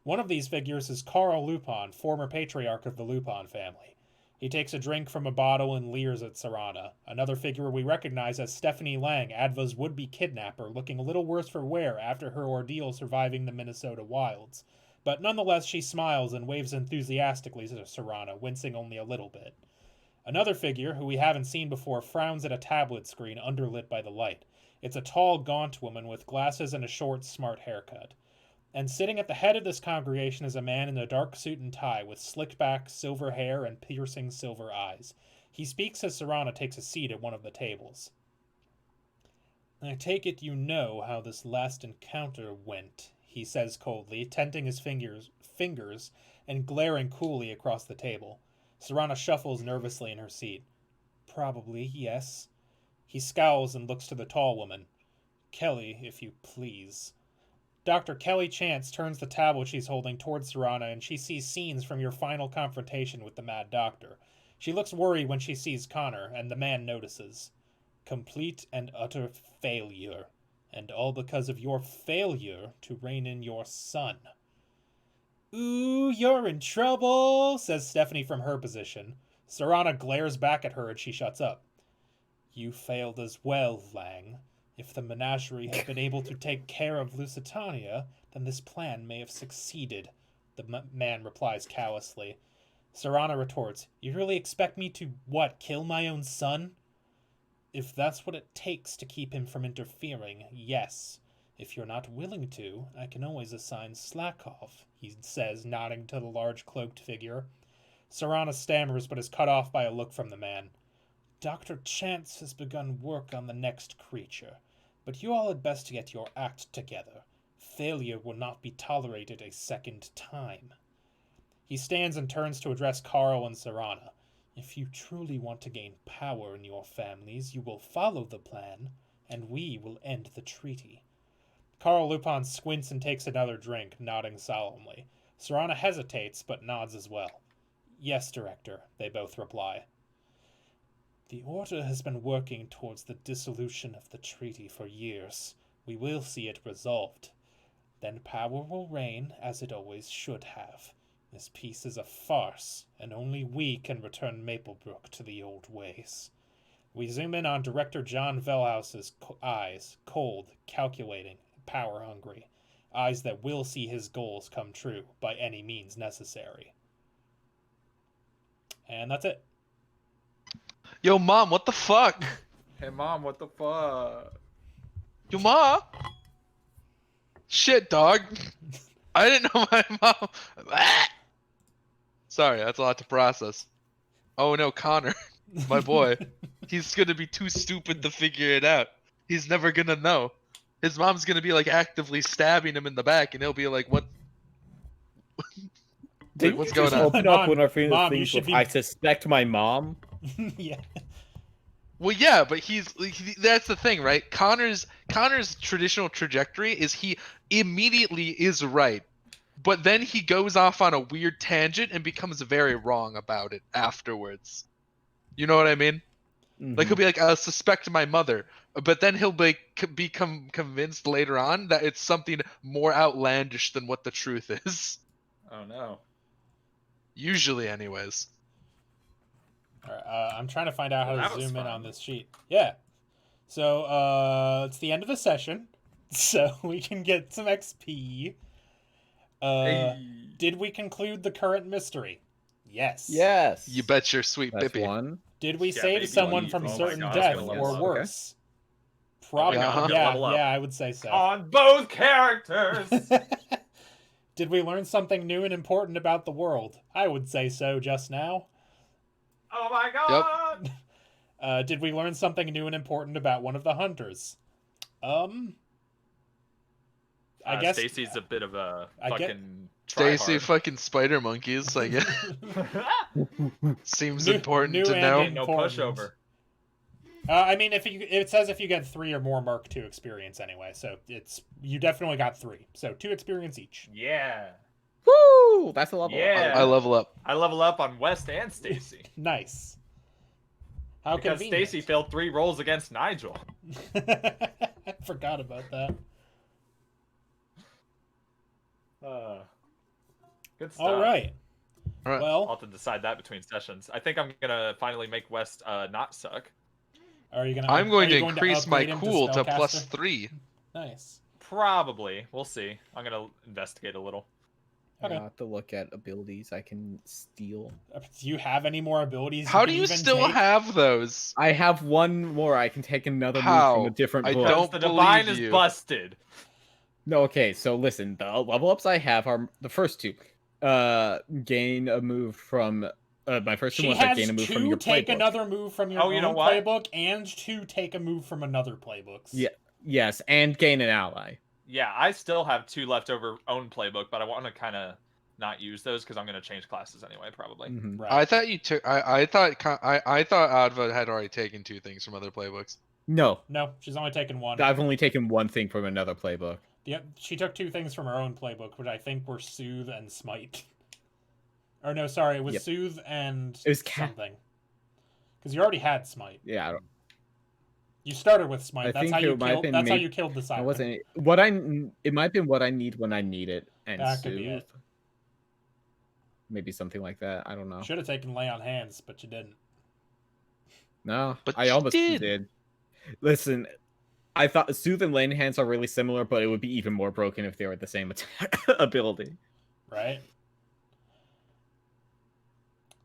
One of these figures is Carl Lupin, former patriarch of the Lupin family. He takes a drink from a bottle and leers at Serana. Another figure we recognize as Stephanie Lang, Adva's would-be kidnapper, looking a little worse for wear after her ordeal surviving the Minnesota wilds. But nonetheless, she smiles and waves enthusiastically to Serana, wincing only a little bit. Another figure, who we haven't seen before, frowns at a tablet screen underlit by the light. It's a tall, gaunt woman with glasses and a short, smart haircut. And sitting at the head of this congregation is a man in a dark suit and tie with slicked back, silver hair and piercing silver eyes. He speaks as Serana takes a seat at one of the tables. I take it you know how this last encounter went, he says coldly, tenting his fingers and glaring coolly across the table. Serana shuffles nervously in her seat. Probably, yes. He scowls and looks to the tall woman. Kelly, if you please. Dr. Kelly Chance turns the tablet she's holding towards Serana, and she sees scenes from your final confrontation with the Mad Doctor. She looks worried when she sees Connor, and the man notices. Complete and utter failure, and all because of your failure to rein in your son. Ooh, you're in trouble, says Stephanie from her position. Serana glares back at her and she shuts up. You failed as well, Lang. If the menagerie had been able to take care of Lusitania, then this plan may have succeeded, the man replies callously. Serana retorts, You really expect me to, what, kill my own son? If that's what it takes to keep him from interfering, yes. If you're not willing to, I can always assign Slakov, he says, nodding to the large cloaked figure. Serana stammers but is cut off by a look from the man. Dr. Chance has begun work on the next creature, but you all had best get your act together. Failure will not be tolerated a second time. He stands and turns to address Carl and Serana. If you truly want to gain power in your families, you will follow the plan, and we will end the treaty. Carl Lupin squints and takes another drink, nodding solemnly. Serana hesitates, but nods as well. Yes, Director, they both reply. The Order has been working towards the dissolution of the treaty for years. We will see it resolved. Then power will reign as it always should have. This peace is a farce, and only we can return Maplebrook to the old ways. We zoom in on Director John Velhouse's eyes, cold, calculating, power-hungry. Eyes that will see his goals come true by any means necessary. And that's it. Yo, Mom, what the fuck? Hey, Mom, what the fuck? Yo, Ma? Shit, dog. I didn't know my mom. Sorry, that's a lot to process. Oh no, Connor, my boy. He's gonna be too stupid to figure it out. He's never gonna know. His mom's gonna be like actively stabbing him in the back, and he'll be like, "What? Wait, what's going on?" Open up when our Mom, you things should with, be- I suspect my mom. Yeah. Well, yeah, but that's the thing, right? Connor's traditional trajectory is he immediately is right, but then he goes off on a weird tangent and becomes very wrong about it afterwards. You know what I mean? Like he'll be like, "I suspect my mother," but then he'll become convinced later on that it's something more outlandish than what the truth is. Oh no. Usually, anyways. All right, I'm trying to find out Well, how that to was zoom in fun. on this sheet. Yeah. So it's the end of the session, so we can get some XP. Hey. Did we conclude the current mystery? Yes. Yes. You bet your sweet That's bippy. one. Did we Yeah, save baby, someone you- from oh my certain God, death it's or gonna level up. worse? Probably. Uh-huh. Yeah. Level up. Yeah, I would say so. On both characters. Did we learn something new and important about the world? I would say so just now. Oh my god. Did we learn something new and important about one of the hunters? I guess Stacey's a bit of a I get- fucking Stacey tryhard. fucking spider monkeys, like it seems New- important new to and know. Ain't no important. pushover. I mean, it says if you get 3 or more Mark II experience anyway, so you definitely got 3, so 2 experience each. Yeah. Woo! That's a level. Yeah. I level up. I level up on West and Stacey. Nice. How Because convenient. Stacey failed 3 rolls against Nigel. I forgot about that. Good stuff. All right. All right. I'll Well, have to decide that between sessions. I think I'm gonna finally make West not suck. are you gonna? I'm going are to you increase my upgrade him cool to spellcaster? +3. Nice. Probably. We'll see. I'm gonna investigate a little. Okay. I have to look at abilities I can steal. Do you have any more abilities? How can do you even still take? have those? I have one more. I can take another move How? from a different I book. don't Because the divine believe is you. busted. No, okay. So listen, the level ups I have are the first 2. Gain a move from my first one She was I has gain a move from 2 your take playbook. another move from your Oh, you know own what? playbook, and 2 take a move from another playbooks. Yeah. Yes, and gain an ally. Yeah, I still have 2 leftover own playbook, but I want to kind of not use those because I'm gonna change classes anyway, probably. Mhm. Right. I thought you took. I thought Adva had already taken 2 things from other playbooks. No, No, she's only taken 1. I've only taken one thing from another playbook. She took 2 things from her own playbook, which I think were Soothe and Smite. Or no, sorry, it was Yep. Soothe and It was something. Because you already had Smite. Yeah, I don't. You started with Smite. I That's think how you it might have killed. been That's how made- you killed the It siren. wasn't what I. It might have been what I need when I need it, and That could be soothe. it. Maybe something like that. I don't know. Should have taken Lay on Hands, but you didn't. No, But I you almost did. did. Listen, I thought Soothe and Lane Hands are really similar, but it would be even more broken if they were the same attack ability. Right.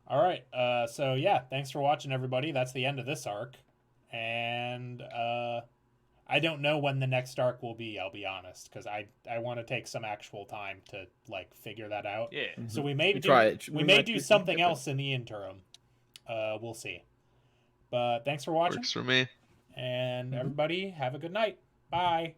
All right. So yeah, thanks for watching, everybody. That's the end of this arc, and I don't know when the next arc will be. I'll be honest, because I want to take some actual time to like figure that out. Yeah. So we may We may might do do something something else in the interim. We'll see. But thanks for watching, Works for me. and everybody have a good night. Bye.